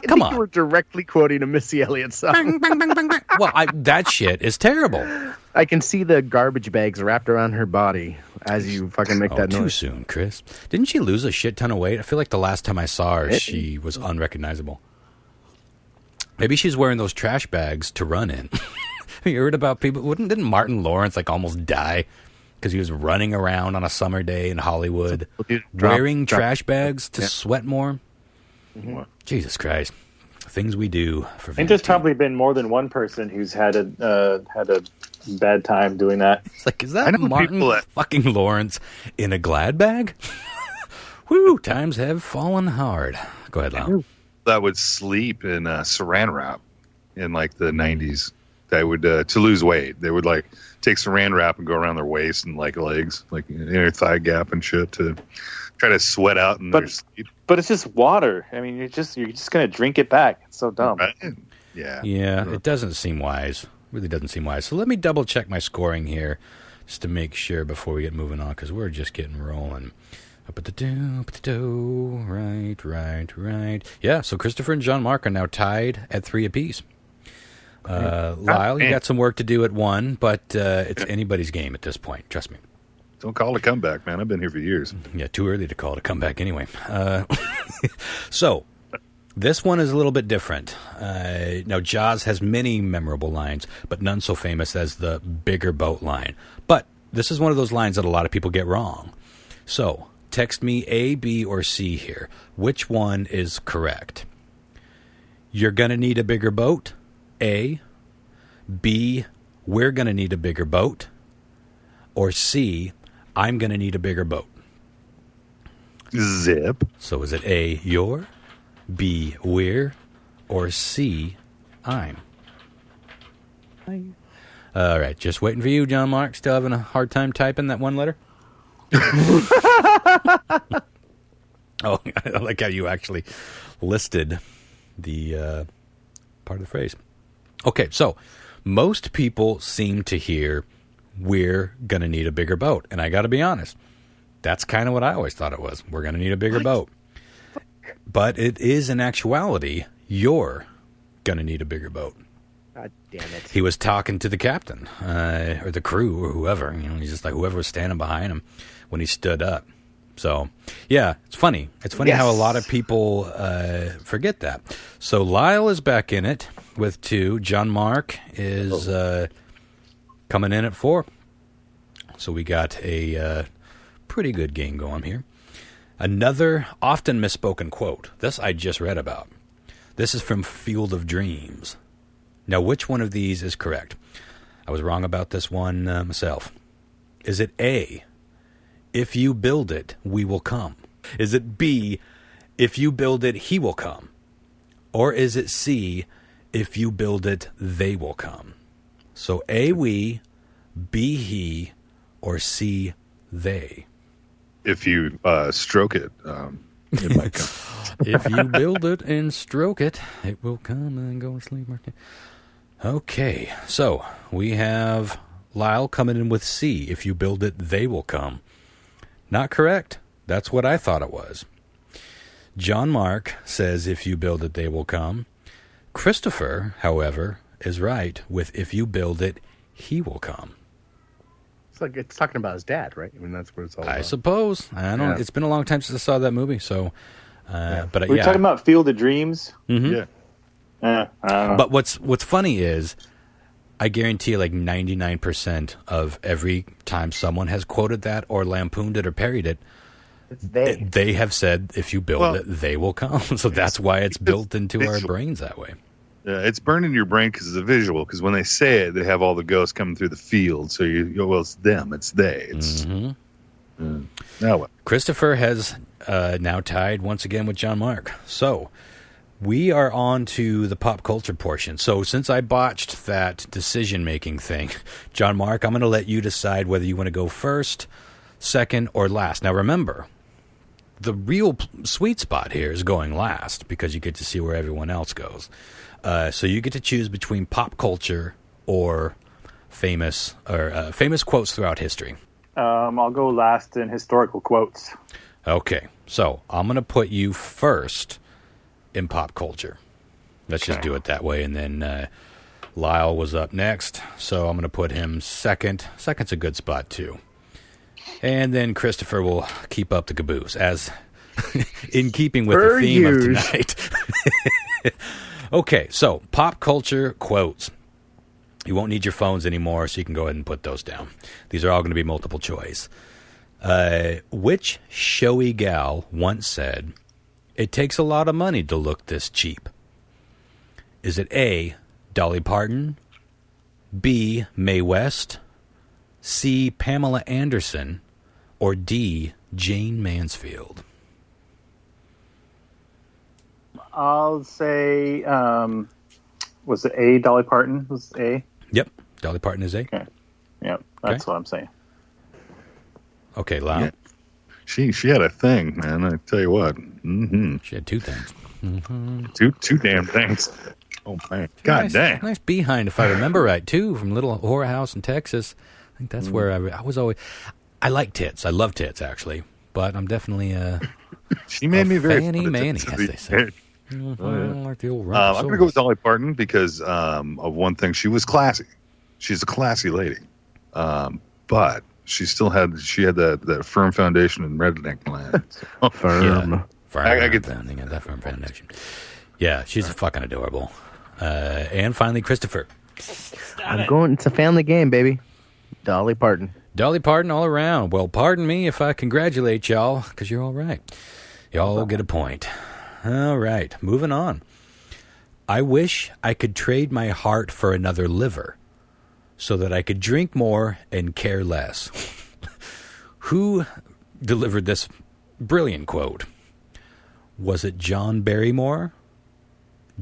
come on, you were directly quoting a Missy Elliott song. Bang, bang, bang, bang, bang. Well, that shit is terrible. I can see the garbage bags wrapped around her body as you fucking make that noise. Too soon, Chris. Didn't she lose a shit ton of weight? I feel like the last time I saw her, she was unrecognizable. Maybe she's wearing those trash bags to run in. You heard about people? Didn't Martin Lawrence like almost die because he was running around on a summer day in Hollywood wearing trash bags to sweat more? Mm-hmm. Jesus Christ. Things we do for vanity. And there's probably been more than one person who's had a bad time doing that. It's like, is that Martin fucking Lawrence in a Glad bag? Woo, times have fallen hard. Go ahead, Lyle. That would sleep in saran wrap in like the 90s. That would to lose weight. They would like take saran wrap and go around their waist and like legs, like inner thigh gap and shit to try to sweat out in their sleep. But it's just water. I mean, you're just gonna drink it back. It's so dumb. Right? Yeah. It doesn't seem wise. Really doesn't seem wise. So let me double check my scoring here just to make sure before we get moving on, because we're just getting rolling. Right. Yeah, so Christopher and John Mark are now tied at 3 apiece. Lyle, you got some work to do at 1, but it's anybody's game at this point. Trust me. Don't call it a comeback, man. I've been here for years. Yeah, too early to call it a comeback anyway. So, this one is a little bit different. Now, Jaws has many memorable lines, but none so famous as the bigger boat line. But this is one of those lines that a lot of people get wrong. So, text me A, B, or C here. Which one is correct? You're going to need a bigger boat. A. B. We're going to need a bigger boat. Or C. I'm going to need a bigger boat. Zip. So is it A, you're, B, we're, or C, I'm? All right, just waiting for you, John Mark. Still having a hard time typing that one letter? Oh, I like how you actually listed the part of the phrase. Okay, so most people seem to hear we're going to need a bigger boat. And I got to be honest, that's kind of what I always thought it was. We're going to need a bigger boat. But it is, in actuality, you're going to need a bigger boat. God damn it. He was talking to the captain or the crew or whoever. He's just like whoever was standing behind him when he stood up. So, yeah, it's funny. It's funny how a lot of people forget that. So Lyle is back in it with 2. John Mark is coming in at 4. So we got a pretty good game going here. Another often misspoken quote. This I just read about. This is from Field of Dreams. Now, which one of these is correct? I was wrong about this one myself. Is it A, if you build it, we will come? Is it B, if you build it, he will come? Or is it C, if you build it, they will come? So A, we, B, he, or C, they. If you stroke it, it might come. If you build it and stroke it, it will come and go to sleep. Okay, so we have Lyle coming in with C. If you build it, they will come. Not correct. That's what I thought it was. John Mark says, if you build it, they will come. Christopher, however, is right with if you build it, he will come. It's talking about his dad, right? I mean, that's what it's all about. I suppose. I don't. Yeah. It's been a long time since I saw that movie, so. But we're talking about Field of Dreams. Mm-hmm. Yeah. I don't know. But what's funny is, I guarantee like 99% of every time someone has quoted that or lampooned it or parried it, they have said, if you build it, they will come. So that's why it's built into our brains that way. It's burned in your brain because it's a visual. Because when they say it, they have all the ghosts coming through the field. So you go, well, it's them, it's they. It's now what? Christopher has now tied once again with John Mark. So we are on to the pop culture portion. So since I botched that decision-making thing, John Mark, I'm going to let you decide whether you want to go first, second, or last. Now remember, the real sweet spot here is going last because you get to see where everyone else goes. So you get to choose between pop culture or famous quotes throughout history. I'll go last in historical quotes. Okay, so I'm going to put you first in pop culture. Let's just do it that way. And then Lyle was up next, so I'm going to put him second. Second's a good spot, too. And then Christopher will keep up the caboose, as in keeping with the theme of tonight. Okay, so pop culture quotes. You won't need your phones anymore, so you can go ahead and put those down. These are all going to be multiple choice. Which showy gal once said, "It takes a lot of money to look this cheap"? Is it A, Dolly Parton, B, Mae West, C, Pamela Anderson, or D, Jane Mansfield? I'll say, was it A, Dolly Parton? Was it A? Yep, Dolly Parton is A. Okay. Yep, that's what I'm saying. Okay, Lyle. Yeah. She had a thing, man. I tell you what. Mm-hmm. She had 2 things. Mm-hmm. Two damn things. Oh man, God damn. Nice behind, if I remember right, too, from Little Horror House in Texas. I think that's where I was always. I like tits. I love tits, actually, but I'm definitely she made me very fanny manny, as they say. Like the old I'm going to go with Dolly Parton because of one thing. She was classy. She's a classy lady, but she still had that firm foundation in redneck land. So. Firm. I get that firm foundation. Yeah, she's fucking adorable. And finally, Christopher. I'm going. It's a family game, baby. Dolly Parton. Dolly Parton all around. Well, pardon me if I congratulate y'all, because you're all right. Y'all get a point. All right, moving on. I wish I could trade my heart for another liver so that I could drink more and care less. Who delivered this brilliant quote? Was it John Barrymore,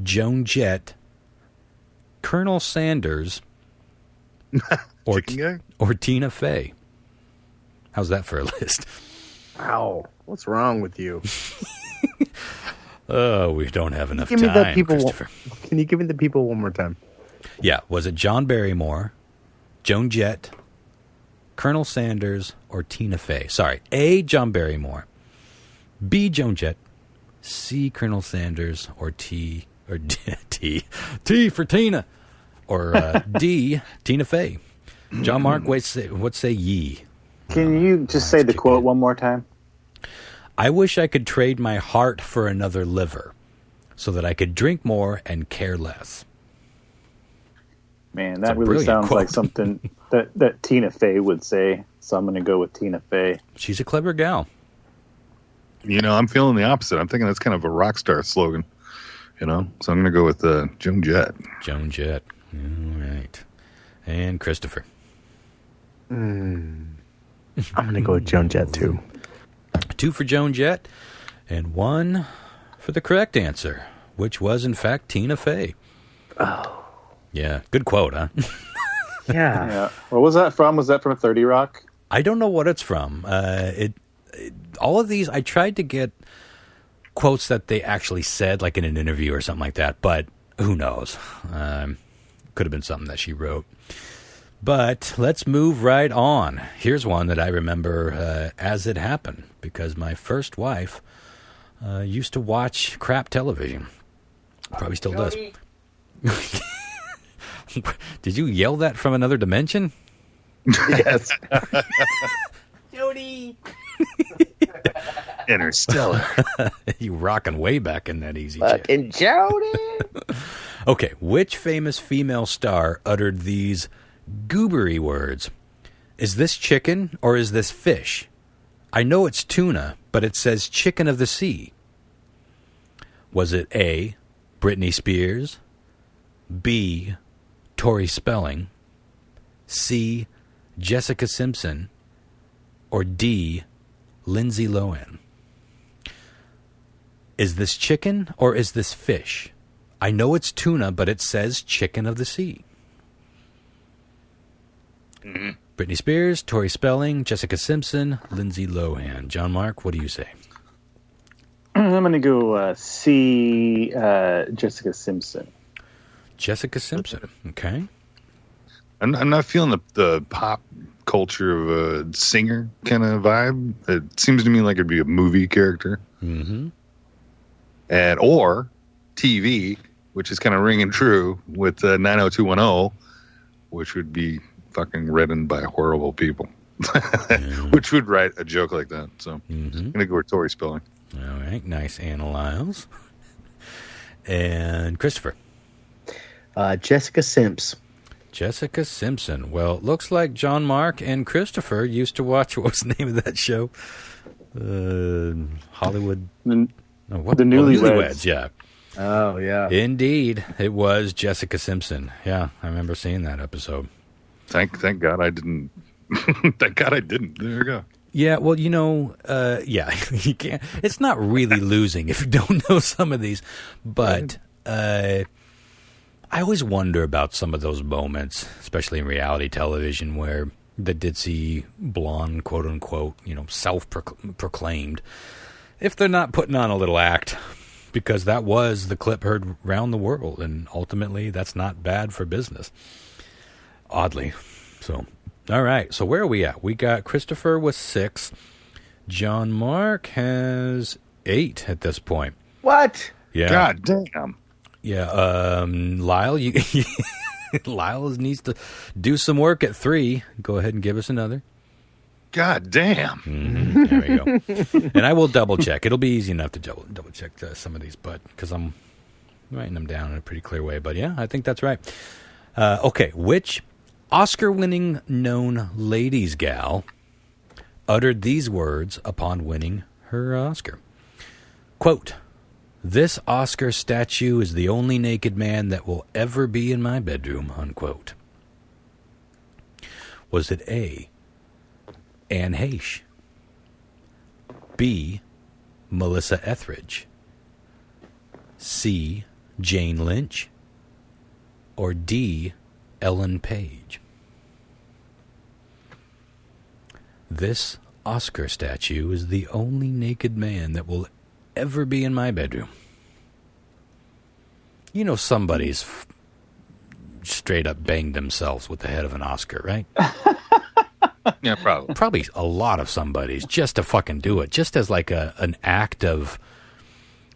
Joan Jett, Colonel Sanders, or Tina Fey? How's that for a list? Ow. What's wrong with you? Oh, we don't have enough time, Christopher. Can you give me the people one more time? Yeah. Was it John Barrymore, Joan Jett, Colonel Sanders or Tina Fey? Sorry, A, John Barrymore, B, Joan Jett, C, Colonel Sanders, or T for Tina, or D, Tina Fey. John Mark, what say ye? Can you just say the quote one more time? I wish I could trade my heart for another liver so that I could drink more and care less. Man, that really sounds quote. Like something that Tina Fey would say. So I'm going to go with Tina Fey. She's a clever gal. You know, I'm feeling the opposite. I'm thinking that's kind of a rock star slogan. You know, so I'm going to go with Joan Jett. Joan Jett. All right. And Christopher. I'm going to go with Joan Jett, too. 2 for Joan Jett, and 1 for the correct answer, which was, in fact, Tina Fey. Oh. Yeah, good quote, huh? Yeah. What was that from? Was that from 30 Rock? I don't know what it's from. All of these, I tried to get quotes that they actually said, like in an interview or something like that, but who knows? Could have been something that she wrote. But let's move right on. Here's one that I remember as it happened, because my first wife used to watch crap television. Probably still does. Did you yell that from another dimension? Yes. Jody! Interstellar. You rocking way back in that easy Fucking Jody! Okay, which famous female star uttered these goobery words? Is this chicken or is this fish? I know it's tuna, but it says chicken of the sea. Was it A, Britney Spears, B, Tori Spelling, C, Jessica Simpson, or D, Lindsay Lohan? Is this chicken or is this fish? I know it's tuna, but it says chicken of the sea. Mm-hmm. Britney Spears, Tori Spelling, Jessica Simpson, Lindsay Lohan. John Mark, what do you say? I'm going to go C, Jessica Simpson. Jessica Simpson, okay. I'm not feeling the pop culture of a singer kind of vibe. It seems to me like it'd be a movie character. Mm-hmm. Or TV, which is kind of ringing true with 90210, which would be fucking written by horrible people, which would write a joke like that. So I'm going to go with Tori Spelling. All right, nice, Anna Lyles. And Christopher. Jessica Simps. Jessica Simpson. Well, it looks like John Mark and Christopher used to watch, what was the name of that show? Hollywood. The Newlyweds. Yeah. Oh, yeah. Indeed. It was Jessica Simpson. Yeah, I remember seeing that episode. Thank God I didn't. Thank God I didn't. There you go. Yeah, well, you can't. It's not really losing if you don't know some of these, but I always wonder about some of those moments, especially in reality television, where the ditzy blonde, quote unquote, self-proclaimed, if they're not putting on a little act, because that was the clip heard round the world, and ultimately that's not bad for business. Oddly, so. All right, so where are we at? We got Christopher with 6. John Mark has 8 at this point. What? Yeah. God damn. Yeah, Lyle, Lyle needs to do some work at 3. Go ahead and give us another. God damn. Mm-hmm. There we go. And I will double check. It'll be easy enough to double check some of these, but because I'm writing them down in a pretty clear way. But yeah, I think that's right. Okay, which Oscar-winning known ladies gal uttered these words upon winning her Oscar? Quote, "This Oscar statue is the only naked man that will ever be in my bedroom," unquote. Was it A, Anne Heche, B, Melissa Etheridge, C, Jane Lynch, or D, Ellen Page? This Oscar statue is the only naked man that will ever be in my bedroom. You know somebody's straight up banged themselves with the head of an Oscar, right? Yeah, probably. Probably a lot of somebody's just to fucking do it. Just as like an act of,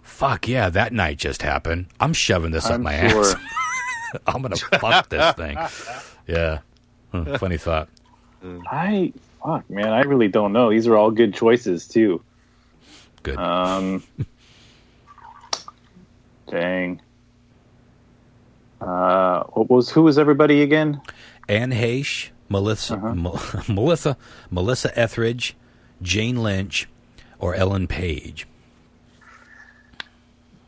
fuck yeah, that night just happened. I'm shoving this up my ass. I'm going to fuck this thing. Yeah. Funny thought. Fuck, man, I really don't know. These are all good choices, too. Good. Dang. Who was everybody again? Anne Heche, Melissa Etheridge, Jane Lynch, or Ellen Page?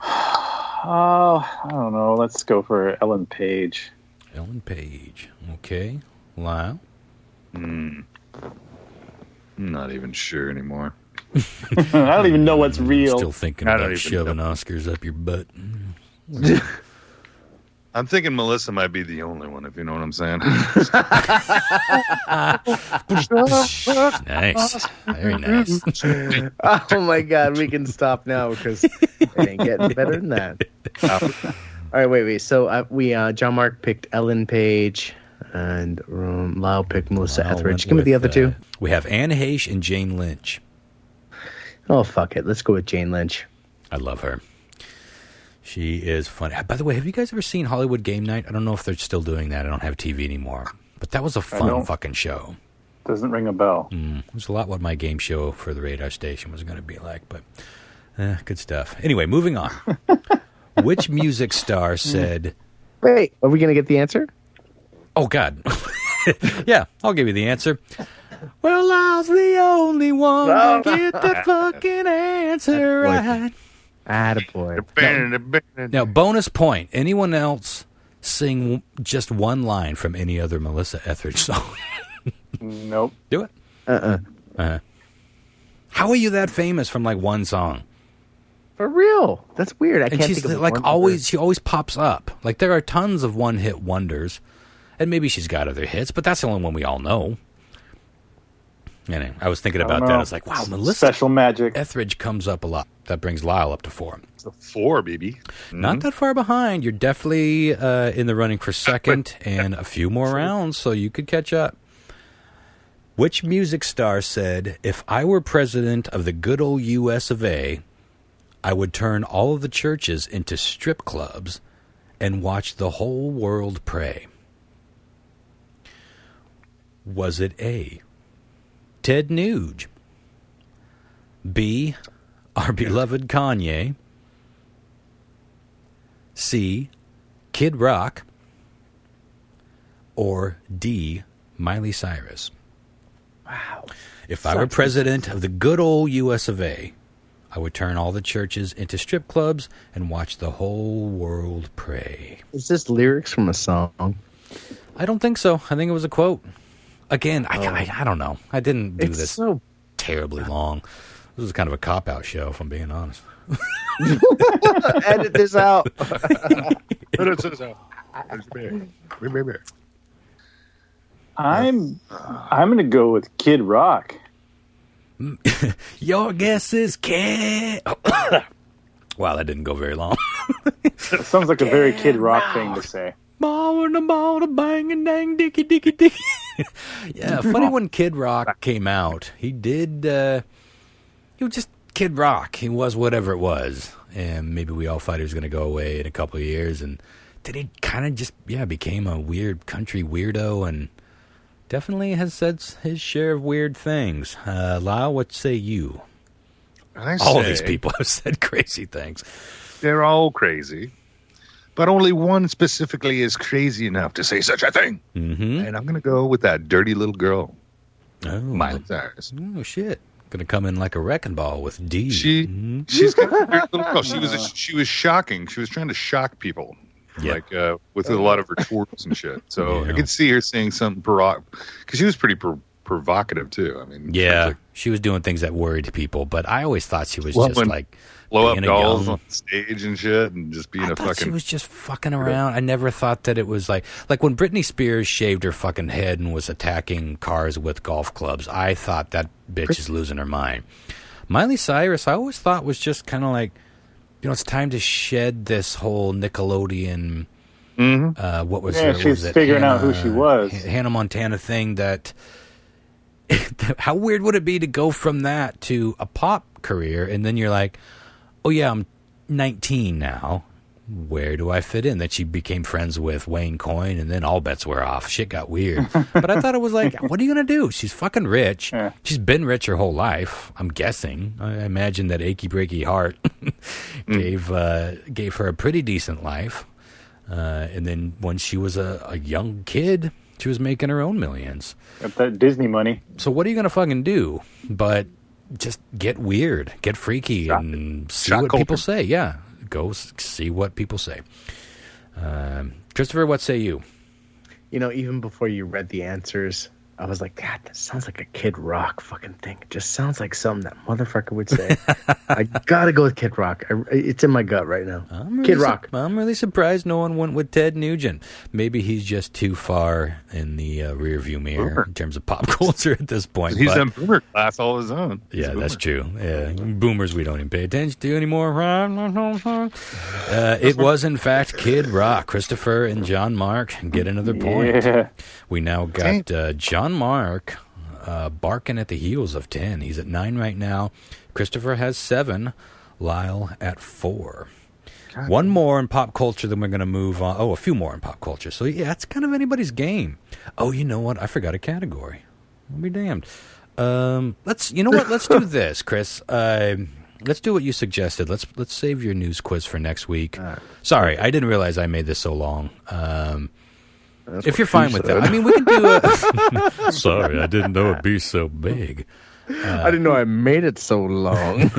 Oh, I don't know. Let's go for Ellen Page. Ellen Page. Okay. Lyle? I'm not even sure anymore. I don't even know what's real. Still thinking about shoving Oscars up your butt. I'm thinking Melissa might be the only one, if you know what I'm saying. Nice. Very nice. Oh my God, we can stop now because it ain't getting better than that. All right, wait. So John Mark picked Ellen Page, and Lyle picked Melissa Etheridge. Give me the other two. We have Anne Heche and Jane Lynch. Oh, fuck it. Let's go with Jane Lynch. I love her. She is funny. By the way, have you guys ever seen Hollywood Game Night? I don't know if they're still doing that. I don't have TV anymore. But that was a fun fucking show. Doesn't ring a bell. There's a lot what my game show for the radar station was going to be like, but good stuff. Anyway, moving on. Which music star said... Wait, are we going to get the answer? Oh, God. Yeah, I'll give you the answer. Well, I was the only one to get the fucking answer right. Attaboy. Now, bonus point. Anyone else sing just one line from any other Melissa Etheridge song? Nope. Do it. How are you that famous from like one song? For real? That's weird. I and can't she's think of like one always. She always pops up. Like there are tons of one-hit wonders, and maybe she's got other hits, but that's the only one we all know. Anyway, I was thinking about that. I was like, wow, Melissa Special magic. Etheridge comes up a lot. That brings Lyle up to 4. It's a 4, baby. Not that far behind. You're definitely in the running for second and a few more rounds, so you could catch up. Which music star said, if I were president of the good old U.S. of A., I would turn all of the churches into strip clubs and watch the whole world pray? Was it A, Ted Nugent, B, our beloved Kanye, C, Kid Rock, or D, Miley Cyrus? Wow. If I were president of the good old U.S. of A., I would turn all the churches into strip clubs and watch the whole world pray. Is this lyrics from a song? I don't think so. I think it was a quote. Again, I don't know. I didn't do this so terribly long. This was kind of a cop-out show, if I'm being honest. Edit this out. I'm going to go with Kid Rock. Your guess is Kid. Wow, that didn't go very long. It sounds like a very Kid Rock thing to say. Ball and a ball, a bang and dang, dicky, dicky, dicky. Yeah, funny when Kid Rock came out, he did, he was just Kid Rock. He was whatever it was. And maybe we all thought he was going to go away in a couple of years. And then he kind of just, became a weird country weirdo and definitely has said his share of weird things. Lyle, what say you? All of these people have said crazy things. They're all crazy. But only one specifically is crazy enough to say such a thing. Mm-hmm. And I'm going to go with that dirty little girl, Miley Cyrus. Oh, shit. Going to come in like a wrecking ball with D. She's got a dirty little girl. She was shocking. She was trying to shock people. Yep. Like with a lot of her twerks and shit. So I could see her saying something because she was pretty provocative too. I mean, she was doing things that worried people, but I always thought she was just like blow up dolls on stage and shit, and just being she was just fucking around. I never thought that it was like when Britney Spears shaved her fucking head and was attacking cars with golf clubs. I thought that bitch is losing her mind. Miley Cyrus, I always thought was just kind of like, it's time to shed this whole Nickelodeon. What was her? She's figuring out who she was. Hannah Montana thing that how weird would it be to go from that to a pop career, and then you're like, oh yeah, I'm 19 now. Where do I fit in? That she became friends with Wayne Coyne, and then all bets were off. Shit got weird. But I thought it was like, what are you going to do? She's fucking rich. Yeah. She's been rich her whole life, I'm guessing. I imagine that Achy Breaky Heart gave her a pretty decent life. And then when she was a young kid, she was making her own millions. Got that Disney money. So what are you going to fucking do? But just get weird, get freaky, and see what people say. Yeah. Go see what people say. Christopher, what say you? You know, even before you read the answers, I was like, God, that sounds like a Kid Rock fucking thing. It just sounds like something that motherfucker would say. I gotta go with Kid Rock. It's in my gut right now. Kid Rock. I'm really surprised no one went with Ted Nugent. Maybe he's just too far in the rearview mirror in terms of pop culture at this point. He's in boomer class all his own. Yeah, that's true. Yeah, boomers we don't even pay attention to anymore. It was, in fact, Kid Rock. Christopher and John Mark get another point. Yeah. We now got John Mark barking at the heels of 10. He's at 9 right now. Christopher has 7. Lyle at 4. God. One more in pop culture, then we're going to move on. Oh, a few more in pop culture. So, yeah, it's kind of anybody's game. Oh, you know what? I forgot a category. I'll be damned. Let's do this, Chris. Let's do what you suggested. Let's save your news quiz for next week. Sorry, I didn't realize I made this so long. If you're fine with that, I mean, we can do a. Sorry, I didn't know it'd be so big. I didn't know I made it so long.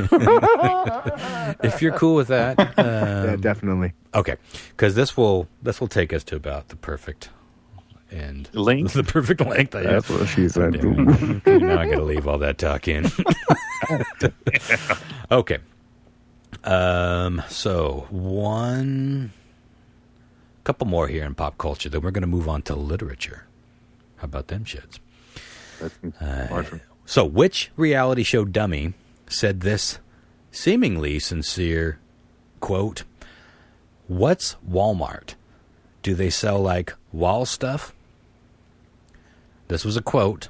If you're cool with that, yeah, definitely. Okay, because this will take us to about the perfect end. Length? The perfect length. That's what she said. Okay, now I got to leave all that talk in. Okay. So couple more here in pop culture, then we're going to move on to literature. How about them shits? So which reality show dummy said this seemingly sincere quote, "What's Walmart? Do they sell like wall stuff?" This was a quote.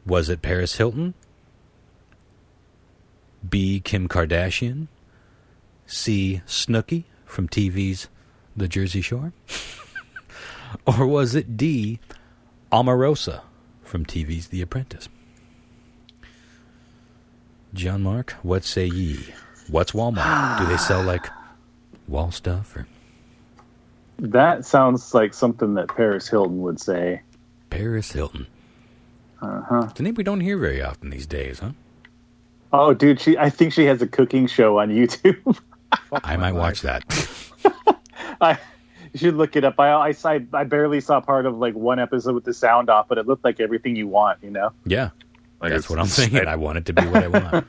Was it Paris Hilton? B, Kim Kardashian? C, Snooki from TV's The Jersey Shore? Or was it D, Omarosa from TV's The Apprentice? John Mark, what say ye? What's Walmart? Do they sell like wall stuff? Or That sounds like something that Paris Hilton would say. Paris Hilton. Uh-huh. It's a name we don't hear very often these days, huh? Oh, dude, I think she has a cooking show on YouTube. I might watch that. You should look it up. I barely saw part of like one episode with the sound off, but it looked like everything you want, you know? Yeah. Like that's what I'm thinking. I want it to be what I want.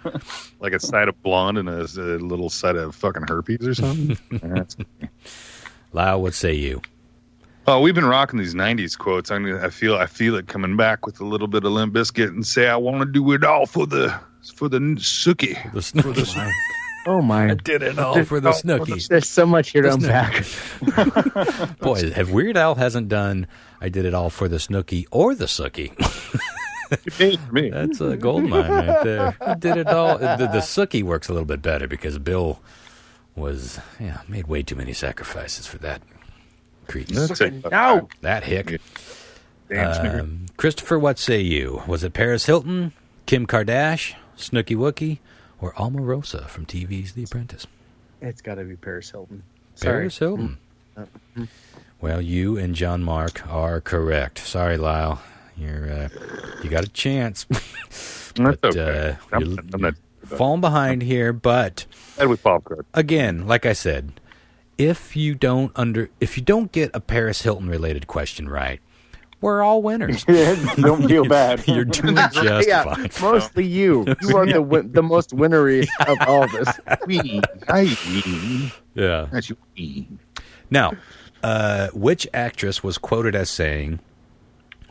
Like a side of blonde and a little side of fucking herpes or something. Lyle, what say you? Oh, we've been rocking these '90s quotes. I feel it coming back with a little bit of Limp Bizkit and say, "I want to do it all for the Snooki." The Snooki. Oh my! I did it all for the Snooki. There's so much here to unpack. Boy, if Weird Al hasn't done "I did it all for the Snooki" or the Sookie. Me. That's a gold mine right there. I did it all. The Sookie works a little bit better because Bill made way too many sacrifices for that creep. No, that hick. Damn, Christopher, what say you? Was it Paris Hilton, Kim Kardashian, Snooki Wookie, or Omarosa from TV's The Apprentice? it's got to be Paris Hilton. Paris Hilton. Well, you and John Mark are correct. Sorry, Lyle. You got a chance. That's but, okay. I'm not falling behind here, but with popcorn. Again, like I said, if you don't get a Paris Hilton related question right, we're all winners. Don't feel bad. You're doing just fine. Mostly you. You are the most winnery of all of us. Yeah. That's you. Now, which actress was quoted as saying,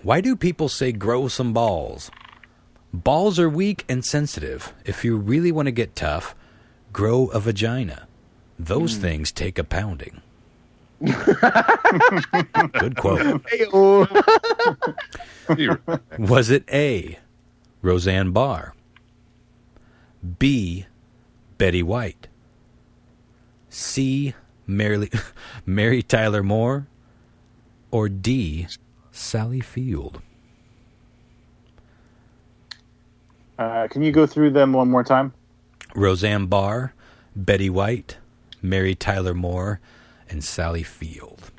"Why do people say grow some balls? Balls are weak and sensitive. If you really want to get tough, grow a vagina. Those things take a pounding." Good quote. Hey-oh. Was it A, Roseanne Barr, B, Betty White, C, Mary Tyler Moore, or D, Sally Field? Can you go through them one more time? Roseanne Barr, Betty White, Mary Tyler Moore, and Sally Field.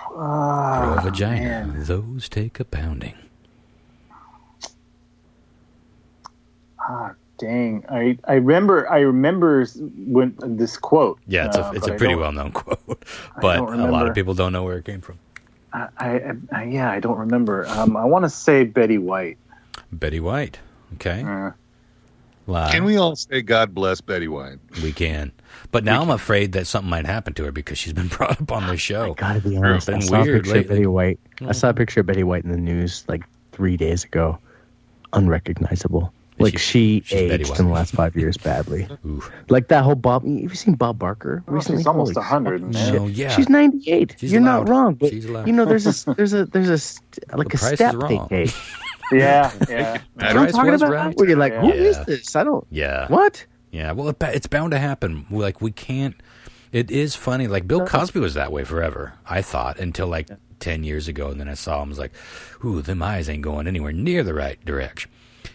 Girl vagina. Man. Those take a pounding. Dang. I remember when this quote. Yeah, it's a pretty well-known quote, but a lot of people don't know where it came from. I don't remember. I want to say Betty White. Betty White. Okay. Can we all say God bless Betty White? We can. But now I'm afraid that something might happen to her because she's been brought up on the show. I gotta be honest. Been I saw weird a picture lately. of Betty White. I saw a picture of Betty White in the news like 3 days ago. Unrecognizable. Like she aged in the last 5 years badly. Ooh. Like that whole Bob. Have you seen Bob Barker recently? She's almost Holy 100. Man. No, yeah. She's 98. She's You're allowed. not wrong, but She's allowed. you know, there's a like The a price is step they wrong. take. Yeah. You know what I'm Price talking was about? right. Where you're like, who is Yeah. this? I don't. Yeah. What? Yeah, well, it's bound to happen. Like, we can't... It is funny. Like, Bill Cosby was that way forever, I thought, until, like, 10 years ago. And then I saw him, I was like, ooh, them eyes ain't going anywhere near the right direction.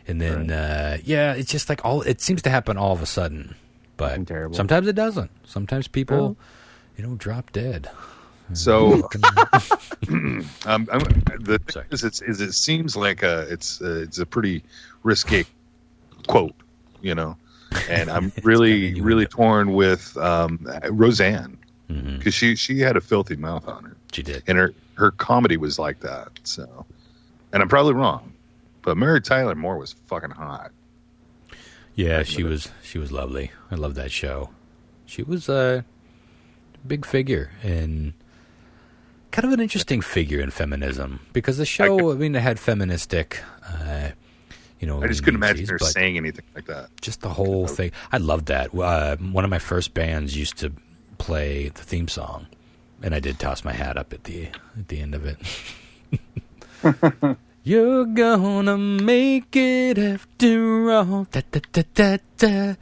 And then, it's just like it seems to happen all of a sudden. But Terrible. sometimes it doesn't. Sometimes people, drop dead. So, the thing Sorry. is, it seems like it's a pretty risque quote, and I'm really torn with Roseanne because she had a filthy mouth on her. She did. And her comedy was like that. So, and I'm probably wrong, but Mary Tyler Moore was fucking hot. Yeah, she was lovely. I love that show. She was a big figure and kind of an interesting figure in feminism because the show, it had feministic, I just couldn't imagine her but saying anything like that. just the whole thing. I loved that. One of my first bands used to play the theme song, and I did toss my hat up at the end of it. You're gonna make it after all. Da, da, da, da, da.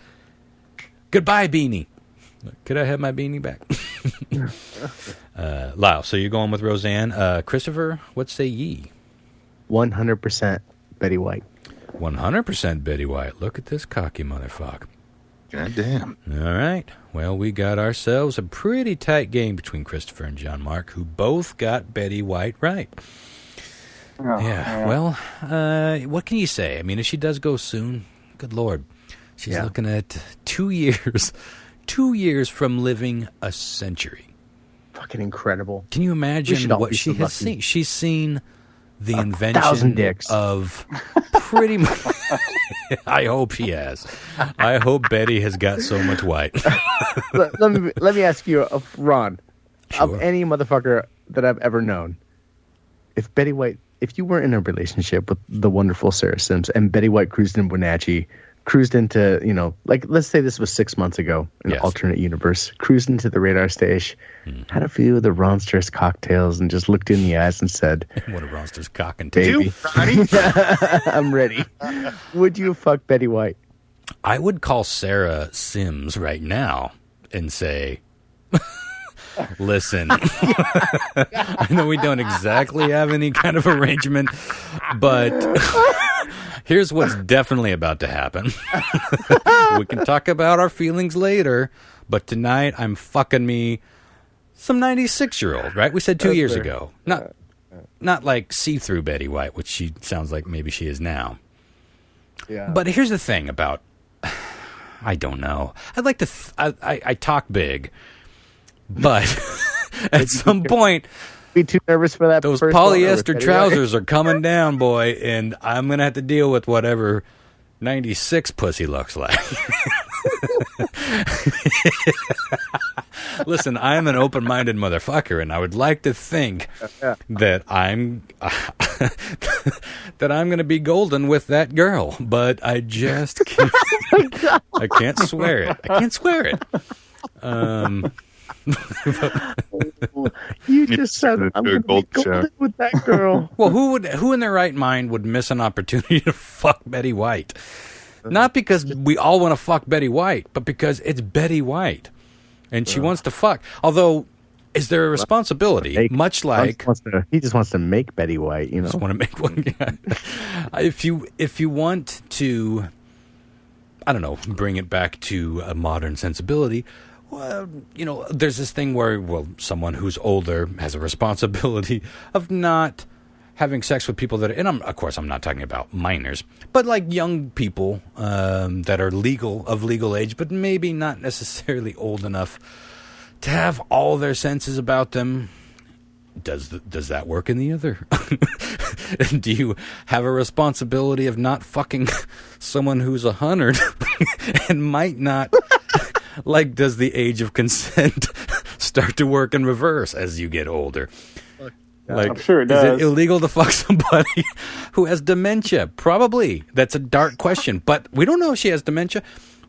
Goodbye, beanie. Could I have my beanie back? Lyle, so you're going with Roseanne. Christopher, what say ye? 100% Betty White. 100% Betty White. Look at this cocky motherfucker. God damn. All right. Well, we got ourselves a pretty tight game between Christopher and John Mark, who both got Betty White right. Well, what can you say? I mean, if she does go soon, good Lord. She's looking at 2 years. 2 years from living a century. Fucking incredible. Can you imagine what she has seen? She's seen the invention 1,000 dicks of pretty much. I hope she has. I hope Betty has got so much white. let me ask you, Ron, Sure. of any motherfucker that I've ever known, if you weren't in a relationship with the wonderful Sarah Sims and Betty White cruised in Wenatchee, cruised into, like, let's say this was 6 months ago in an alternate universe, cruised into the radar station, had a few of the Ronsters cocktails and just looked in the eyes and said, What a Ronster's cock and baby, I'm ready. Would you fuck Betty White? I would call Sarah Sims right now and say, listen, I know we don't exactly have any kind of arrangement, but here's what's definitely about to happen. We can talk about our feelings later, but tonight I'm fucking me some 96-year-old, right? We said 2 years ago. Not like see-through Betty White, which she sounds like maybe she is now. Yeah. But here's the thing about, I don't know. I'd like to, I talk big, but at some point, Be too nervous for that. those first one, or with polyester Betty trousers are coming down, boy, and I'm going to have to deal with whatever 96 pussy looks like. Listen, I'm an open-minded motherfucker, and I would like to think that that I'm going to be golden with that girl, but I just can't. I can't swear it. I can't swear it. You just said I'm going to be golden with that girl. Well, who in their right mind would miss an opportunity to fuck Betty White? Not because we all want to fuck Betty White, but because it's Betty White, and she wants to fuck. Although, is there a responsibility? Much like he just wants to make Betty White. You know, just want to make one. Yeah. If you want to, I don't know, bring it back to a modern sensibility. Well, you know, there's this thing where, well, someone who's older has a responsibility of not having sex with people that are, and of course I'm not talking about minors, but like young people that are legal age, but maybe not necessarily old enough to have all their senses about them. Does that work in the other? Do you have a responsibility of not fucking someone who's 100 and might not? Like, does the age of consent start to work in reverse as you get older? Like, I'm sure it does. Is it illegal to fuck somebody who has dementia? Probably. That's a dark question, but we don't know if she has dementia.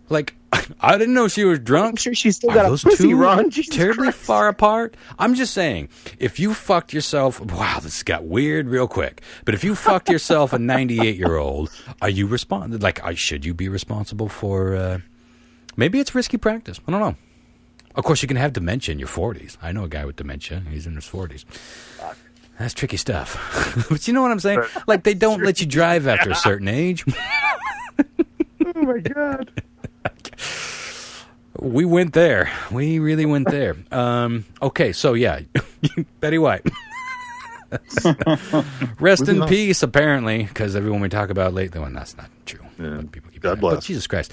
Like, I didn't know she was drunk. I'm sure she's still got a pussy, Ron. Jesus terribly Christ. far apart. I'm just saying, if you fucked yourself, wow, this got weird real quick. But if you fucked yourself a 98-year-old, are you responsible? Like, should you be responsible for? Maybe it's risky practice. I don't know. Of course, you can have dementia in your 40s. I know a guy with dementia. He's in his 40s. That's tricky stuff. But you know what I'm saying? Like, they don't let you drive after a certain age. Oh, my God. We went there. We really went there. Okay, so yeah, Betty White. Rest in peace, apparently, because everyone we talk about lately, well, that's not true. Yeah. People keep God bless. But Jesus Christ.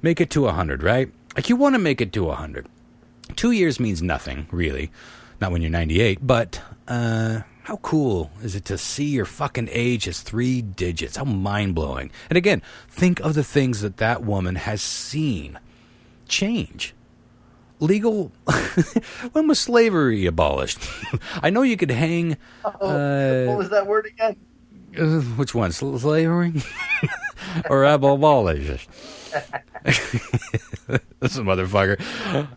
Make it to 100, right? Like, you want to make it to 100. 2 years means nothing, really. Not when you're 98, but how cool is it to see your fucking age as 3 digits? How mind-blowing. And again, think of the things that woman has seen change. Legal... When was slavery abolished? I know you could hang... what was that word again? Which one? Slavery? Or abolish? This motherfucker.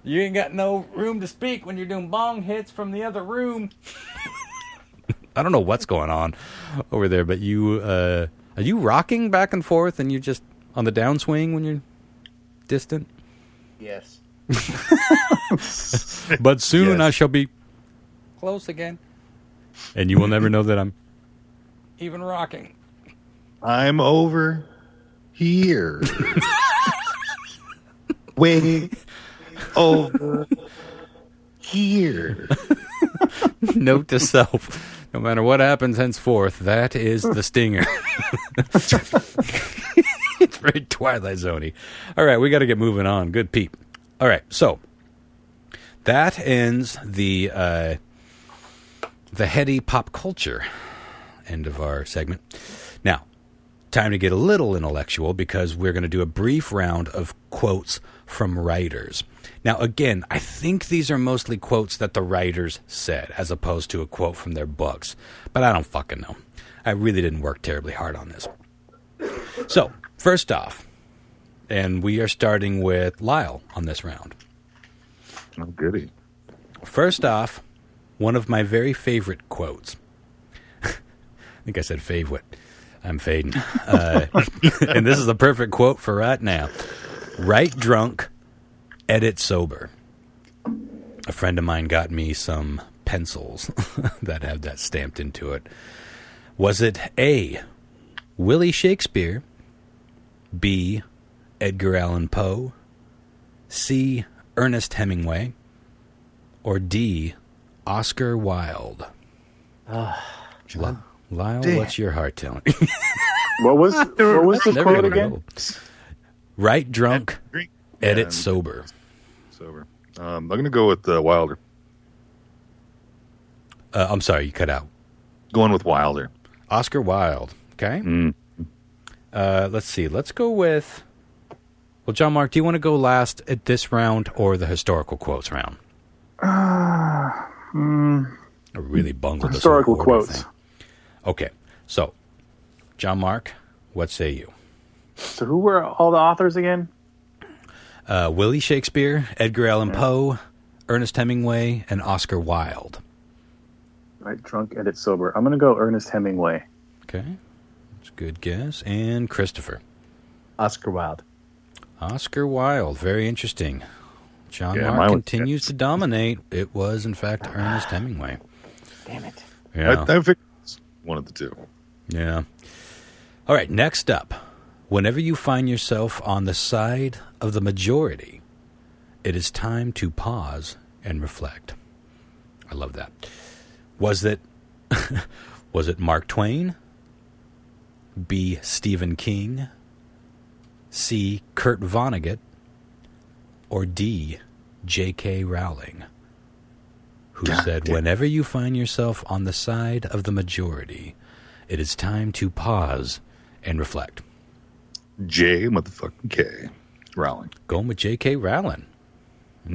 You ain't got no room to speak when you're doing bong hits from the other room. I don't know what's going on over there, but you are you rocking back and forth and you're just on the downswing when you're distant? Yes. But soon Yes. I shall be close again. And you will never know that I'm even rocking. I'm over here. Way over here. Note to self. No matter what happens henceforth, that is the stinger. It's very Twilight Zone-y. All right, we got to get moving on. Good peep. All right, so that ends the heady pop culture end of our segment. Now, time to get a little intellectual because we're going to do a brief round of quotes from writers. Now, again, I think these are mostly quotes that the writers said as opposed to a quote from their books. But I don't fucking know. I really didn't work terribly hard on this. So, first off, and we are starting with Lyle on this round. Oh, goody. First off, one of my very favorite quotes. I think I said favorite. I'm fading. And this is the perfect quote for right now. Write drunk, edit sober. A friend of mine got me some pencils that have that stamped into it. Was it A, Willie Shakespeare, B, Edgar Allan Poe, C, Ernest Hemingway, or D, Oscar Wilde? Lyle, Damn. what's your heart telling? What was the Never quote gonna again? go. Write drunk, Drink. edit And sober. Sober. I'm going to go with Wilder. I'm sorry, you cut out. Going with Wilder. Oscar Wilde. Okay. Mm. Let's see. Let's go with... Well, John Mark, do you want to go last at this round or the historical quotes round? I really bungled this Historical whole order quotes. thing. Okay. So, John Mark, what say you? So who were all the authors again? Willie Shakespeare, Edgar Allan Poe, Ernest Hemingway, and Oscar Wilde. Right, drunk, edit, sober. I'm going to go Ernest Hemingway. Okay, that's a good guess. And Christopher. Oscar Wilde. Oscar Wilde, very interesting. John Yeah, Mark continues to dominate. It was, in fact, Ernest Hemingway. Damn it. Yeah. I figured it's one of the two. Yeah. All right, next up. Whenever you find yourself on the side of the majority, it is time to pause and reflect. I love that. Was it Mark Twain? B. Stephen King? C. Kurt Vonnegut? Or D. J.K. Rowling? Who said, whenever you find yourself on the side of the majority, it is time to pause and reflect. J motherfucking K. Rowling. Going with J.K. Rowling. All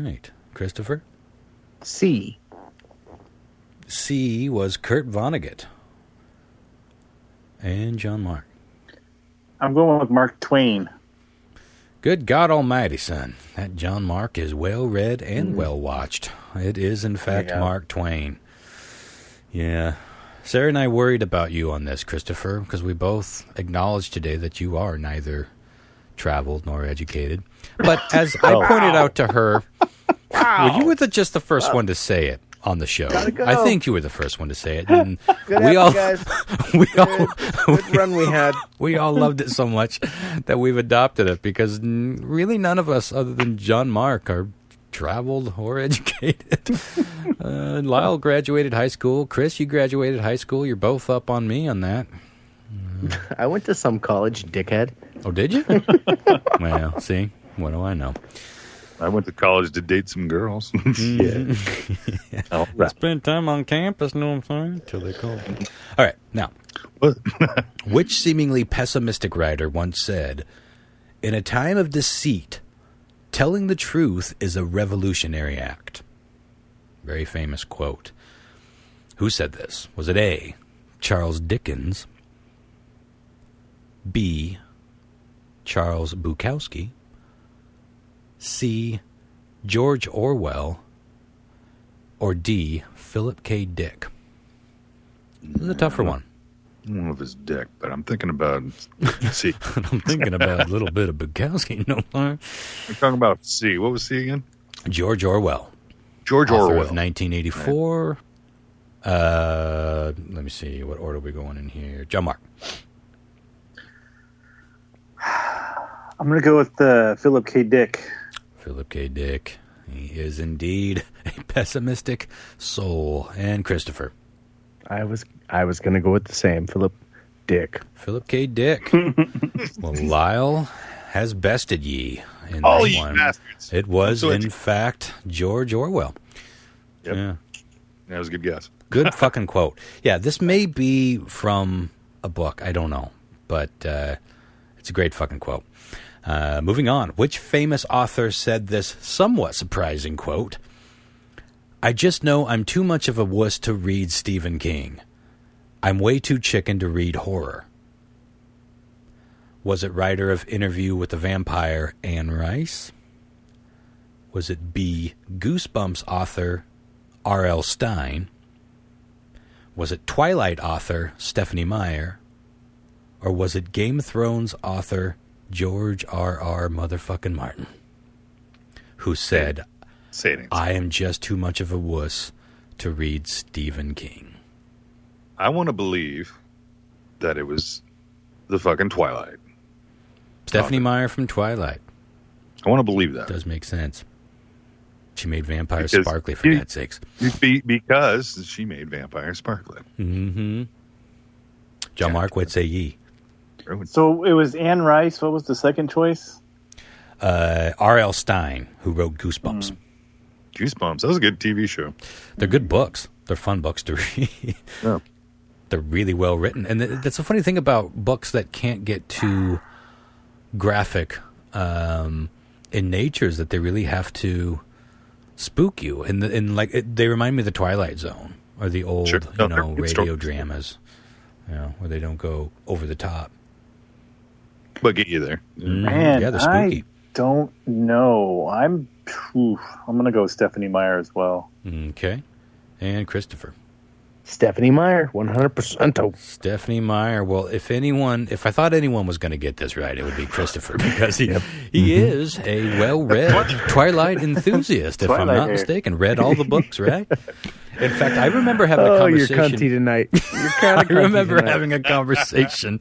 right. Christopher? C. C was Kurt Vonnegut. And John Mark. I'm going with Mark Twain. Good God Almighty, son. That John Mark is well read and well watched. It is, in fact, Mark Twain. Yeah. Sarah and I worried about you on this, Christopher, because we both acknowledged today that you are neither traveled nor educated. But as I pointed out to her, well, you were just the first one to say it on the show. Go. I think you were the first one to say it. And Good we effort, all, guys. Good run we had. we all loved it so much that we've adopted it because really none of us, other than John Mark, are traveled or educated. Lyle graduated high school. Chris, you graduated high school. You're both up on me on that. I went to some college, dickhead. Oh, did you? Well, see, what do I know? I went to college to date some girls. Yeah. Oh, Spend time on campus, know what I'm saying? Until they call. All right, now, what? which seemingly pessimistic writer once said, "In a time of deceit, telling the truth is a revolutionary act." Very famous quote. Who said this? Was it A, Charles Dickens, B, Charles Bukowski, C, George Orwell, or D, Philip K. Dick? This is a tougher one. I don't know if it's Dick, but I'm thinking about C. I'm thinking about a little bit of Bukowski. No, I'm talking about C. What was C again? George Orwell. George Author Orwell. of 1984. Let me see. What order are we going in here? John Mark. I'm going to go with Philip K. Dick. Philip K. Dick. He is indeed a pessimistic soul. And Christopher. I was going to go with the same. Philip Dick. Philip K. Dick. Well, Lyle has bested ye in All this you one. bastards. It was, So in fact, George Orwell. Yep. Yeah. That was a good guess. Good fucking quote. Yeah, this may be from a book. I don't know. But it's a great fucking quote. Moving on. Which famous author said this somewhat surprising quote? "I just know I'm too much of a wuss to read Stephen King. I'm way too chicken to read horror." Was it writer of Interview with the Vampire, Anne Rice? Was it B, Goosebumps author R.L. Stine? Was it Twilight author Stephanie Meyer? Or was it Game of Thrones author George R.R. motherfucking Martin? Who said, Say it. "I am just too much of a wuss to read Stephen King"? I want to believe that it was the fucking Twilight. Stephanie Meyer from Twilight. I want to believe that. Does make sense. She made vampires Because sparkly, for God's sakes. Because she made vampires sparkly. Mm-hmm. John Mark, what say ye? So it was Anne Rice. What was the second choice? R.L. Stine, who wrote Goosebumps. Goosebumps. That was a good TV show. They're good books. They're fun books to read. Yeah. They're really well written. And that's a funny thing about books that can't get too graphic in nature is that they really have to spook you. They remind me of the Twilight Zone or the old, Sure. radio dramas. where they don't go over the top. But get you there. Man, yeah, they're spooky. I don't know. I'm going to go Stephanie Meyer as well. Okay. And Christopher. Stephanie Meyer, 100%. Stephanie Meyer. Well, if I thought anyone was going to get this right, it would be Christopher, because he is a well-read Twilight enthusiast, if I'm not mistaken. Read all the books, right? In fact, I remember having a conversation. You're cunty tonight. I remember having a conversation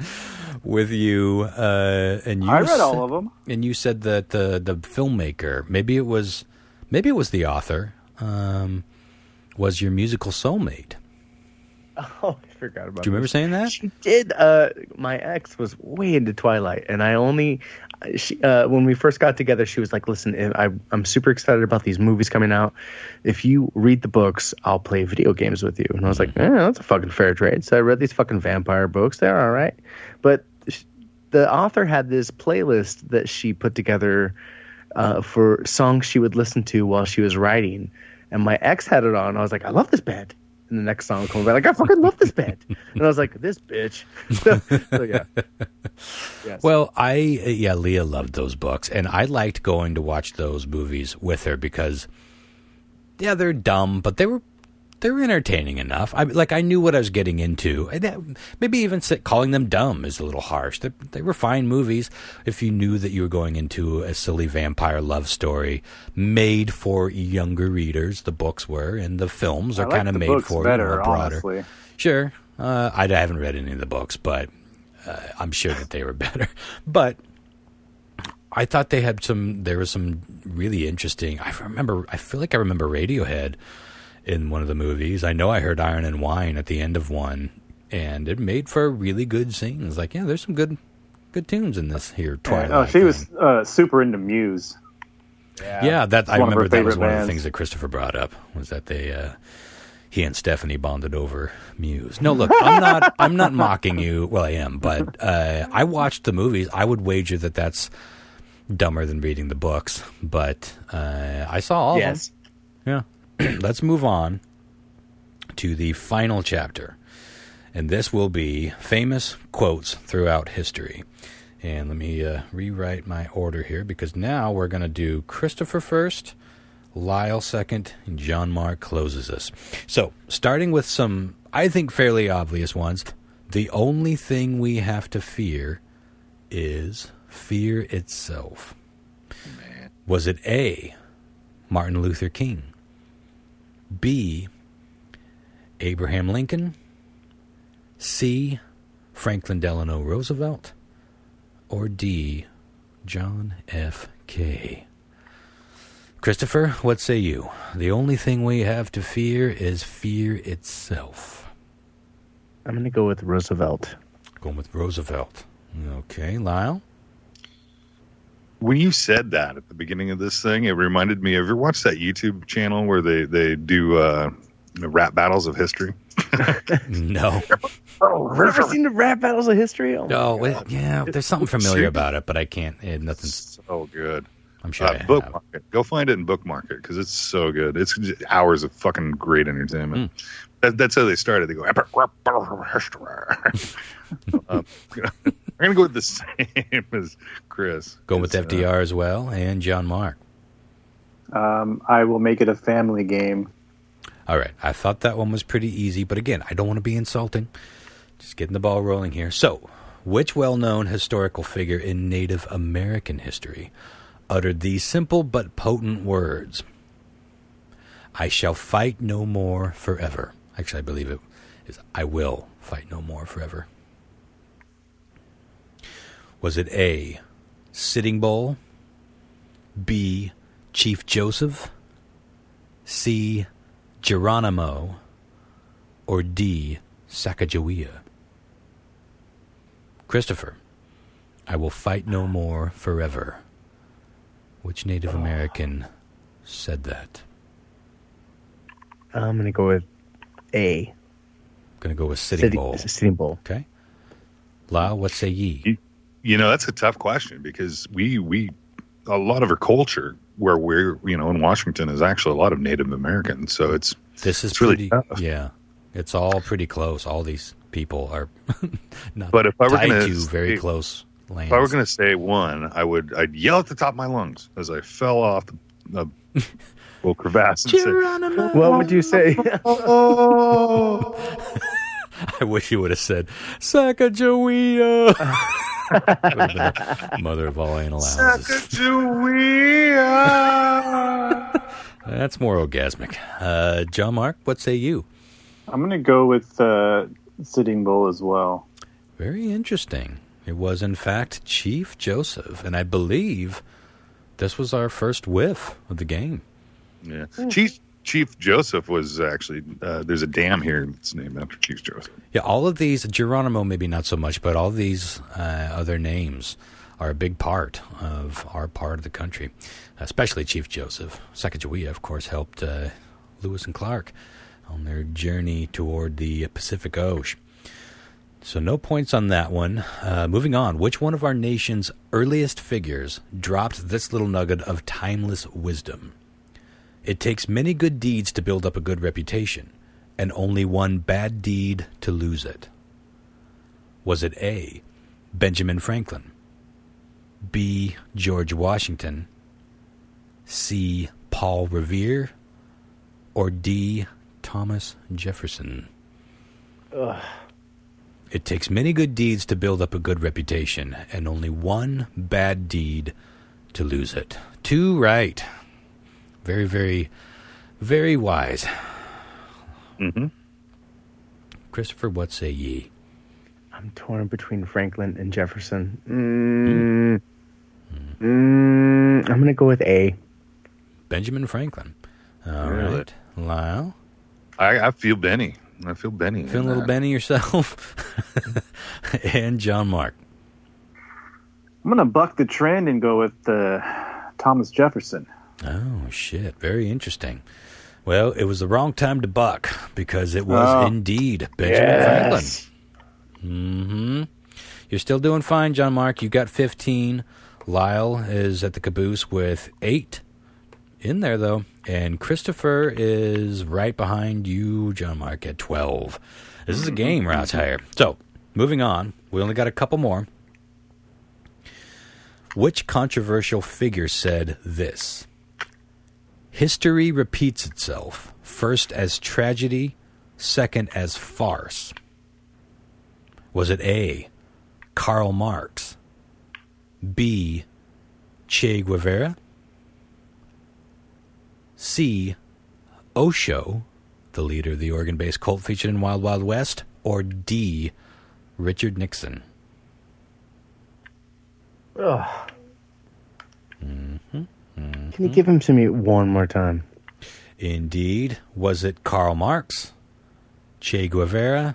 with you, and you. I read all of them. And you said that the filmmaker, maybe it was the author, was your musical soulmate. Oh, I forgot about that. Do you remember saying that? She did. My ex was way into Twilight, and when we first got together, she was like, listen, I'm super excited about these movies coming out. If you read the books, I'll play video games with you. And I was like, that's a fucking fair trade. So I read these fucking vampire books. They're all right. But the author had this playlist that she put together for songs she would listen to while she was writing. And my ex had it on. I was like, I love this band. And the next song comes back, like, I fucking love this band. And I was like, this bitch. So yeah. Yes. Well, Leah loved those books, and I liked going to watch those movies with her because, they're dumb, but they were entertaining enough. I knew what I was getting into. Maybe even calling them dumb is a little harsh. They were fine movies if you knew that you were going into a silly vampire love story made for younger readers. The books were, and the films are kind of made for better, a broader. Honestly. Sure, I haven't read any of the books, but I'm sure that they were better. But I thought there was some really interesting. I feel like I remember Radiohead in one of the movies. I know I heard Iron and Wine at the end of one, and it made for really good scenes. Like, there's some good tunes in this here Twilight. She was super into Muse. Yeah, that I remember that was one of the bands. things that Christopher brought up, was that he and Stephanie bonded over Muse. No, look, I'm not mocking you. Well, I am, but I watched the movies. I would wager that that's dumber than reading the books, but I saw all of them. Yeah. Let's move on to the final chapter. And this will be famous quotes throughout history. And let me rewrite my order here, because now we're going to do Christopher first, Lyle second, and John Mark closes us. So, starting with some, I think, fairly obvious ones. The only thing we have to fear is fear itself. Man. Was it A, Martin Luther King? B, Abraham Lincoln? C, Franklin Delano Roosevelt? Or D, John F. K? Christopher, what say you? The only thing we have to fear is fear itself. I'm going to go with Roosevelt. Going with Roosevelt. Okay, Lyle? When you said that at the beginning of this thing, it reminded me. Have you ever watched that YouTube channel where they do rap battles of history? No. Oh, have you ever seen the rap battles of history? There's something familiar about it, but I can't. Nothing's so good. I'm sure. Bookmark it. Go find it and bookmark it, because it's so good. It's just hours of fucking great entertainment. That's how they started. They go, epic rap battle of history. I'm going to go with the same as Chris. Go with FDR as well, and John Mark. I will make it a family game. All right. I thought that one was pretty easy, but again, I don't want to be insulting. Just getting the ball rolling here. So, which well-known historical figure in Native American history uttered these simple but potent words? I shall fight no more forever. Actually, I believe it is I will fight no more forever. Was it A, Sitting Bull? B, Chief Joseph? C, Geronimo? Or D, Sacagawea? Christopher, I will fight no more forever. Which Native American said that? I'm going to go with A. Going to go with Sitting Bull. Sitting Bull. Okay. Lyle, what say ye? That's a tough question, because we a lot of our culture where we're in Washington is actually a lot of Native Americans, so it's This is really pretty. Yeah, it's all pretty close. All these people are not But if I were tied gonna to very say- close lands. If I were going to say one, I'd yell at the top of my lungs as I fell off the little crevasse and say, What would you say? "Oh, I wish you would have said Sacagawea. Would have been the mother of all anal houses. Sacagawea." That's more orgasmic. John Mark, what say you? I'm going to go with Sitting Bull as well. Very interesting. It was, in fact, Chief Joseph, and I believe this was our first whiff of the game. Yeah, Chief Joseph was actually there's a dam here that's named after Chief Joseph. Yeah, all of these, Geronimo maybe not so much, but all these other names are a big part of our part of the country, especially Chief Joseph. Sacagawea, of course, helped Lewis and Clark on their journey toward the Pacific Ocean. So no points on that one. Moving on, which one of our nation's earliest figures dropped this little nugget of timeless wisdom? It takes many good deeds to build up a good reputation, and only one bad deed to lose it. Was it A, Benjamin Franklin, B, George Washington, C, Paul Revere, or D, Thomas Jefferson? Ugh. It takes many good deeds to build up a good reputation, and only one bad deed to lose it. 2 right. Very, very, very wise. Mm-hmm. Christopher, what say ye? I'm torn between Franklin and Jefferson. I'm going to go with A. Benjamin Franklin. All Really? right. Lyle? I feel Benny. I feel Benny. Feeling a little Benny yourself? And John Mark. I'm going to buck the trend and go with Thomas Jefferson. Oh, shit. Very interesting. Well, it was the wrong time to buck because it was indeed Benjamin Franklin. Mm-hmm. You're still doing fine, John Mark. You got 15. Lyle is at the caboose with 8 in there, though. And Christopher is right behind you, John Mark, at 12. This is a game, Routshire. So, moving on. We only got a couple more. Which controversial figure said this? History repeats itself, first as tragedy, second as farce. Was it A, Karl Marx, B, Che Guevara, C, Osho, the leader of the Oregon-based cult featured in Wild Wild West, or D, Richard Nixon? Ugh. Can you give him to me one more time? Indeed. Was it Karl Marx, Che Guevara,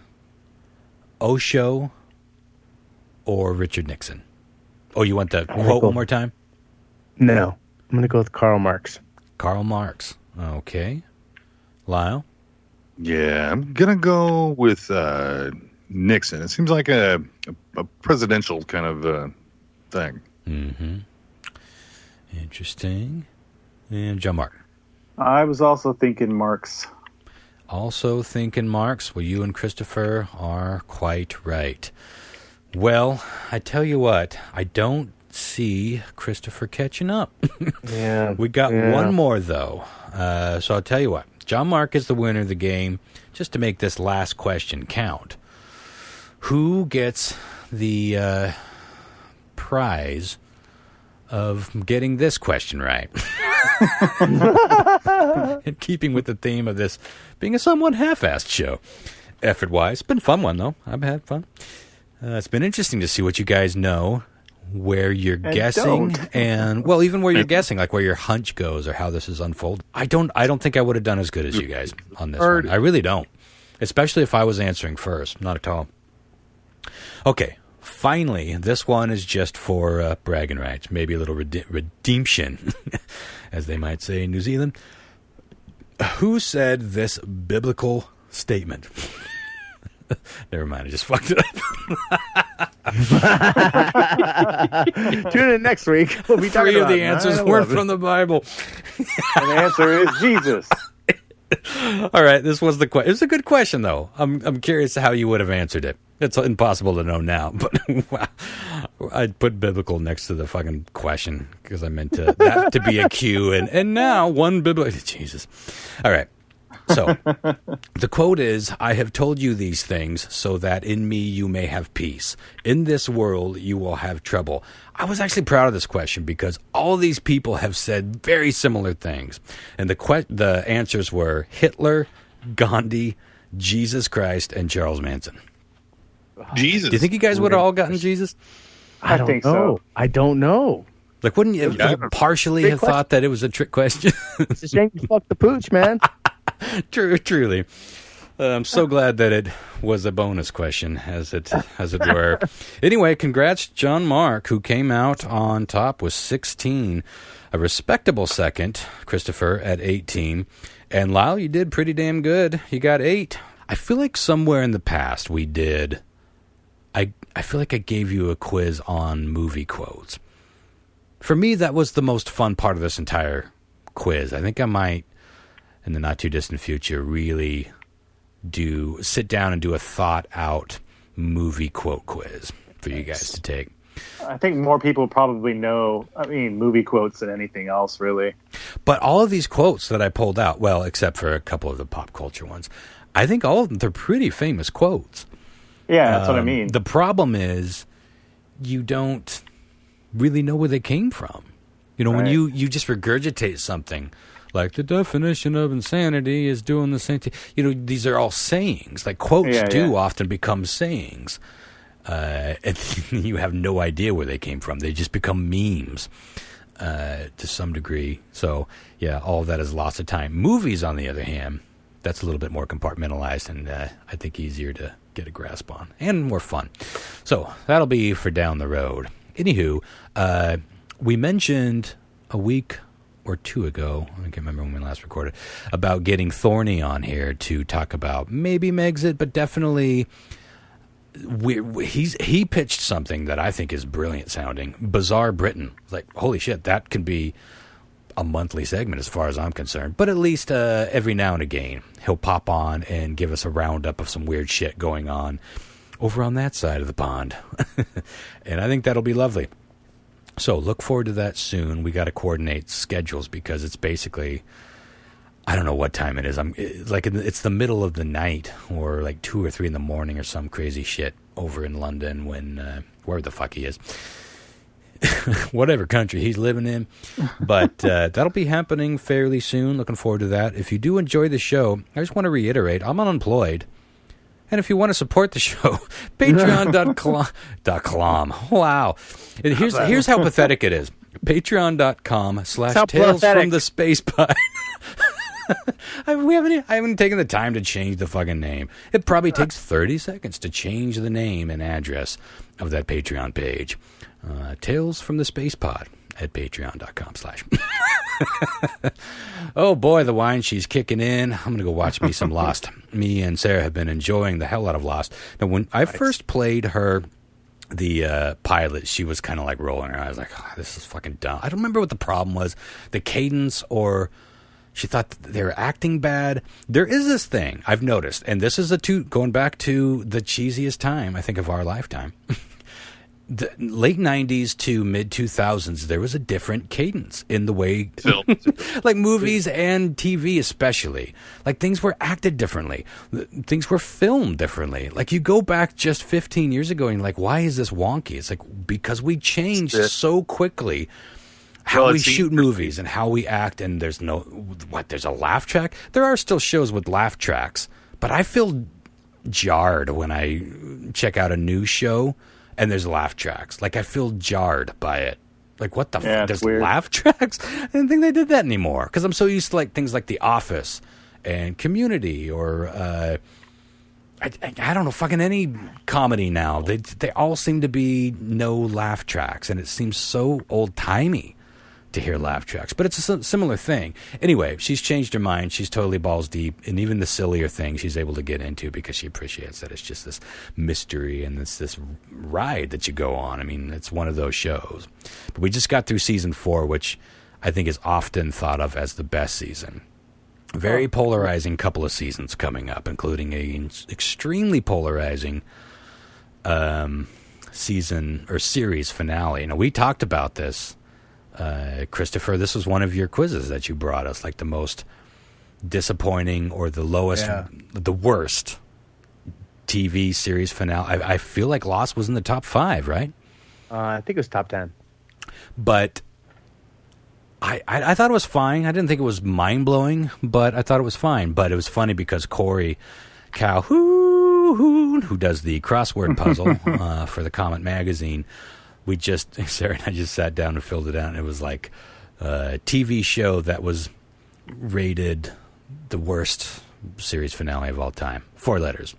Osho, or Richard Nixon? Oh, you want the quote one more time? No. I'm going to go with Karl Marx. Karl Marx. Okay. Lyle? Yeah, I'm gonna go with Nixon. It seems like a presidential kind of thing. Mm-hmm. Interesting. And John Mark? I was also thinking Marx. Also thinking Marx. Well, you and Christopher are quite right. Well, I tell you what, I don't see Christopher catching up. Yeah. We got one more, though. So I'll tell you what. John Mark is the winner of the game. Just to make this last question count, who gets the prize of getting this question right? In keeping with the theme of this being a somewhat half-assed show, effort-wise. It's been a fun one, though. I've had fun. It's been interesting to see what you guys know, where you're guessing, and well, even where you're guessing, like where your hunch goes or how this is unfolded. I don't think I would have done as good as you guys on this one. I really don't, especially if I was answering first. Not at all. Okay, finally, this one is just for bragging rights, maybe a little redemption, as they might say in New Zealand. Who said this biblical statement? Never mind, I just fucked it up. Tune in next week. We'll be talking Three of about the answers weren't from the Bible. And the answer is Jesus. All right, this was the question. It was a good question, though. I'm curious how you would have answered it. It's impossible to know now, but wow. I'd put biblical next to the fucking question because I meant that to be a cue. And now one biblical. Jesus. All right. So the quote is, I have told you these things so that in me you may have peace. In this world you will have trouble. I was actually proud of this question because all these people have said very similar things. And the answers were Hitler, Gandhi, Jesus Christ, and Charles Manson. Jesus. Do you think you guys would have all gotten Jesus? I think so. I don't know. Like, wouldn't you partially have thought that it was a trick question? It's a shame you fucked the pooch, man. Truly. I'm so glad that it was a bonus question, as it were. Anyway, congrats, John Mark, who came out on top with 16. A respectable second, Christopher, at 18. And Lyle, you did pretty damn good. You got 8. I feel like somewhere in the past we did... I feel like I gave you a quiz on movie quotes. For me, that was the most fun part of this entire quiz. I think I might, in the not-too-distant future, really sit down and do a thought-out movie quote quiz for you guys to take. I think more people probably know, movie quotes than anything else, really. But all of these quotes that I pulled out, well, except for a couple of the pop culture ones, I think all of them, they're pretty famous quotes. Yeah, that's what I mean. The problem is you don't really know where they came from. You know, when you just regurgitate something, like the definition of insanity is doing the same thing. You know, these are all sayings. Like quotes often become sayings. And you have no idea where they came from. They just become memes to some degree. So, yeah, all of that is lots of time. Movies, on the other hand, that's a little bit more compartmentalized and I think easier to get a grasp on and more fun. So that'll be for down the road. Anywho, we mentioned a week or two ago, I can't remember when we last recorded, about getting Thorny on here to talk about maybe Megxit, but definitely he pitched something that I think is brilliant sounding. Bizarre Britain. Like, holy shit, that could be a monthly segment as far as I'm concerned. But at least every now and again, he'll pop on and give us a roundup of some weird shit going on over on that side of the pond. And I think that'll be lovely. So look forward to that soon. We got to coordinate schedules because it's basically, I don't know what time it is. It's the middle of the night or like 2 or 3 in the morning or some crazy shit over in London when, where the fuck he is. Whatever country he's living in. But that'll be happening fairly soon. Looking forward to that. If you do enjoy the show, I just want to reiterate, I'm unemployed. And if you want to support the show, patreon.com. Wow. And here's how pathetic it is. Patreon.com/Tales from the Space Pod. I haven't taken the time to change the fucking name. It probably takes 30 seconds to change the name and address of that Patreon page. Tales from the Space Pod at patreon.com/ Oh boy, the wine, she's kicking in. I'm going to go watch me some Lost. Me and Sarah have been enjoying the hell out of Lost. Now, when I first played her the pilot, she was kind of like rolling her eyes like, oh, this is fucking dumb. I don't remember what the problem was. The cadence or... She thought they were acting bad. There is this thing I've noticed, and this is going back to the cheesiest time, I think, of our lifetime. The late 90s to mid 2000s, there was a different cadence in the way, like movies and TV especially. Like things were acted differently. Things were filmed differently. Like you go back just 15 years ago and you're like, why is this wonky? It's like, because we changed so quickly. How we shoot movies and how we act, and there's a laugh track? There are still shows with laugh tracks, but I feel jarred when I check out a new show and there's laugh tracks. Like, I feel jarred by it. Like, what the fuck? There's weird laugh tracks? I didn't think they did that anymore, because I'm so used to, like, things like The Office and Community or... I don't know, fucking any comedy now. They all seem to be no laugh tracks, and it seems so old-timey to hear laugh tracks, but it's a similar thing. Anyway, she's changed her mind. She's totally balls deep, and even the sillier things she's able to get into because she appreciates that it's just this mystery and it's this ride that you go on. I mean, it's one of those shows. But we just got through season 4, which I think is often thought of as the best season. Very polarizing couple of seasons coming up, including a extremely polarizing season or series finale. Now, we talked about this, Christopher. This was one of your quizzes that you brought us, like the most disappointing or the lowest, the worst TV series finale. I feel like Lost was in the top 5, right? I think it was top 10. But I thought it was fine. I didn't think it was mind-blowing, but I thought it was fine. But it was funny because Corey Calhoun, who does the crossword puzzle for the Comet magazine, Sarah and I just sat down and filled it out, and it was like a TV show that was rated the worst series finale of all time. 4 letters.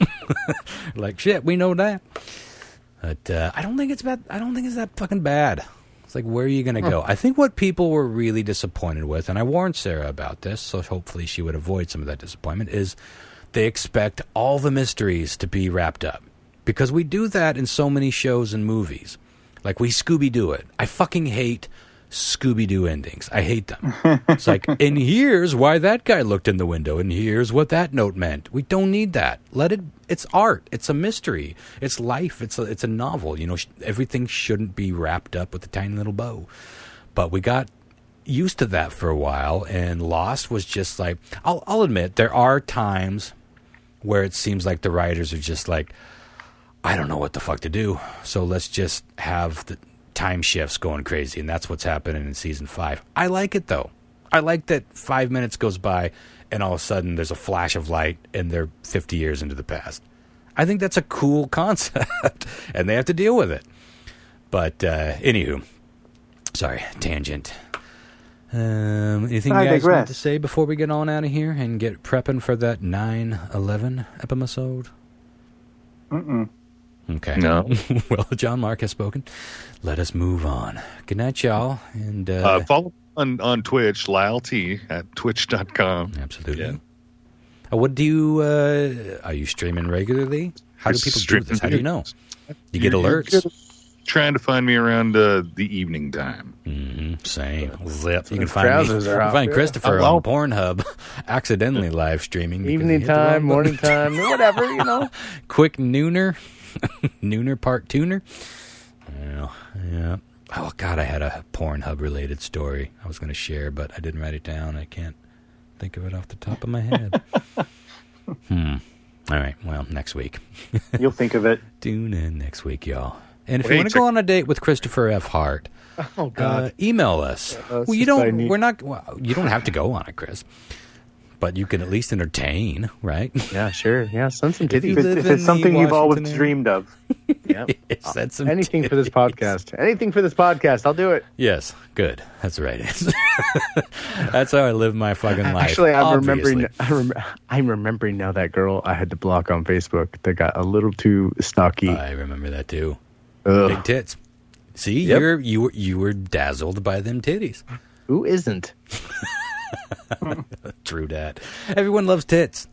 Like, shit, we know that. But I don't think it's bad. I don't think it's that fucking bad. It's like, where are you going to go? I think what people were really disappointed with, and I warned Sarah about this, so hopefully she would avoid some of that disappointment, is they expect all the mysteries to be wrapped up. Because we do that in so many shows and movies. Like, we Scooby-Doo it. I fucking hate Scooby-Doo endings. I hate them. It's like, and here's why that guy looked in the window, and here's what that note meant. We don't need that. It's art. It's a mystery. It's life. It's a novel. You know, everything shouldn't be wrapped up with a tiny little bow. But we got used to that for a while, and Lost was just like, I'll admit, there are times where it seems like the writers are just like, I don't know what the fuck to do, so let's just have the time shifts going crazy, and that's what's happening in season 5. I like it, though. I like that 5 minutes goes by, and all of a sudden there's a flash of light, and they're 50 years into the past. I think that's a cool concept, and they have to deal with it. But, anywho, sorry, tangent. Anything you guys want to say before we get on out of here and get prepping for that 9/11 episode? Okay. No. Well, John Mark has spoken. Let us move on. Good night, y'all. And follow on Twitch, Lyle T at twitch.com. Absolutely. Yeah. What do you, are you streaming regularly? How do people do this? How do you know? You get alerts? Trying to find me around the evening time. Same. Zip. You can find me. You can find Christopher on Pornhub accidentally live streaming. Evening time, morning time, whatever, you know. Quick nooner. Nooner part tuner. Yeah. Oh, God, I had a Pornhub related story I was going to share, but I didn't write it down. I can't think of it off the top of my head. All right. Well, next week. You'll think of it. Tune in next week, y'all. And if you want to go on a date with Christopher F. Hart, email us. Well, you don't. We're not. Well, you don't have to go on it, Chris. But you can at least entertain, right? Yeah, sure. Yeah, send some titties. If it's something you've always dreamed of. Yeah. Send some anything titties. for this podcast. Anything for this podcast. I'll do it. Yes, good. That's the right answer. That's how I live my fucking life. Actually, I'm remembering now that girl I had to block on Facebook that got a little too stocky. I remember that too. Ugh. Big tits. See, Yep. you were dazzled by them titties. Who isn't? True dat. Everyone loves tits.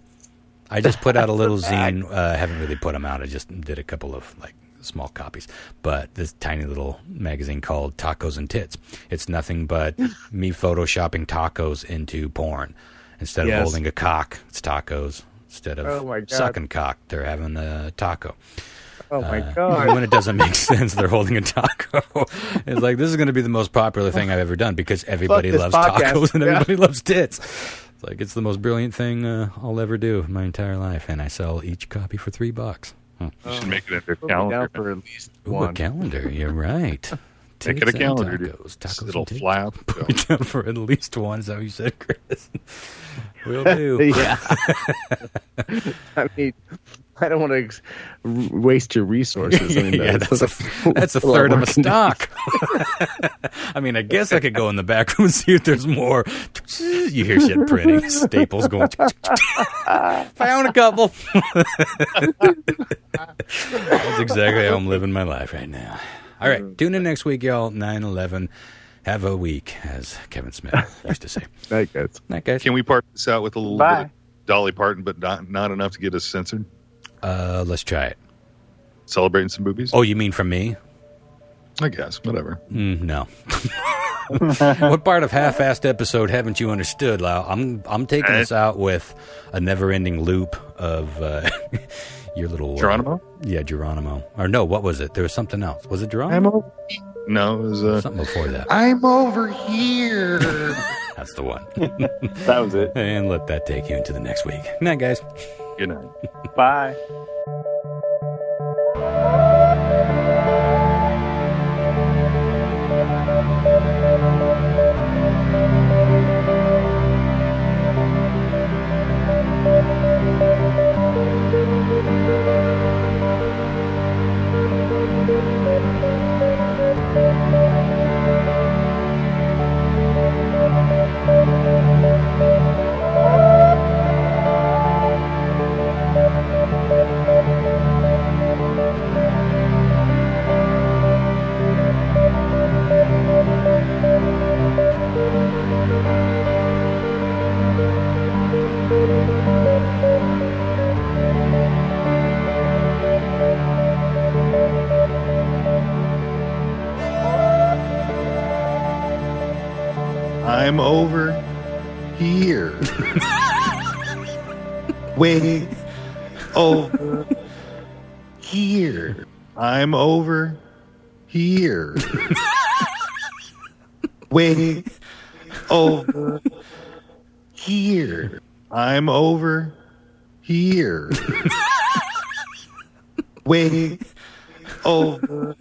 I just put out a little zine. Haven't really put them out. I just did a couple of like small copies. But this tiny little magazine called Tacos and Tits. It's nothing but me photoshopping tacos into porn. Instead of holding a cock, it's tacos. Instead of sucking cock, they're having a taco. Oh my God. Even when it doesn't make sense, they're holding a taco. It's like, this is going to be the most popular thing I've ever done because everybody loves tacos and everybody loves tits. It's like, it's the most brilliant thing I'll ever do in my entire life. And I sell each copy for $3. You should make it into a calendar. For at least a calendar. You're right. Make it a calendar. Tacos It'll fly out. Put it down for at least one. Is that what you said, Chris? Will do. Yeah. I mean, I don't want to waste your resources. I mean, that's a third of my stock. I mean, I guess I could go in the back room and see if there's more. You hear shit printing, staples going. Found a couple. That's exactly how I'm living my life right now. All right, tune in next week, y'all. 9/11. Have a week, as Kevin Smith used to say. Night, guys. Night, guys. Can we part this out with a little bit of Dolly Parton, but not enough to get us censored? Let's try it. Celebrating some boobies? Oh, you mean from me? I guess. Whatever. No. What part of half-assed episode haven't you understood, Lau? I'm taking us out with a never-ending loop of your little Geronimo? Yeah, Geronimo. Or no, what was it? There was something else. Was it Geronimo? No, it was something before that. I'm over here. That's the one. That was it. And let that take you into the next week. Good night, guys. Good night. Bye. I'm over here. Way over here. I'm over here. Way over here. I'm over here. Way over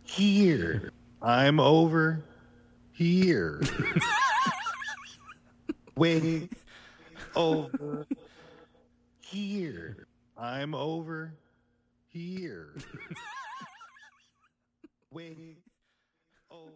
here. I'm over here. Way over here. I'm over here. Way over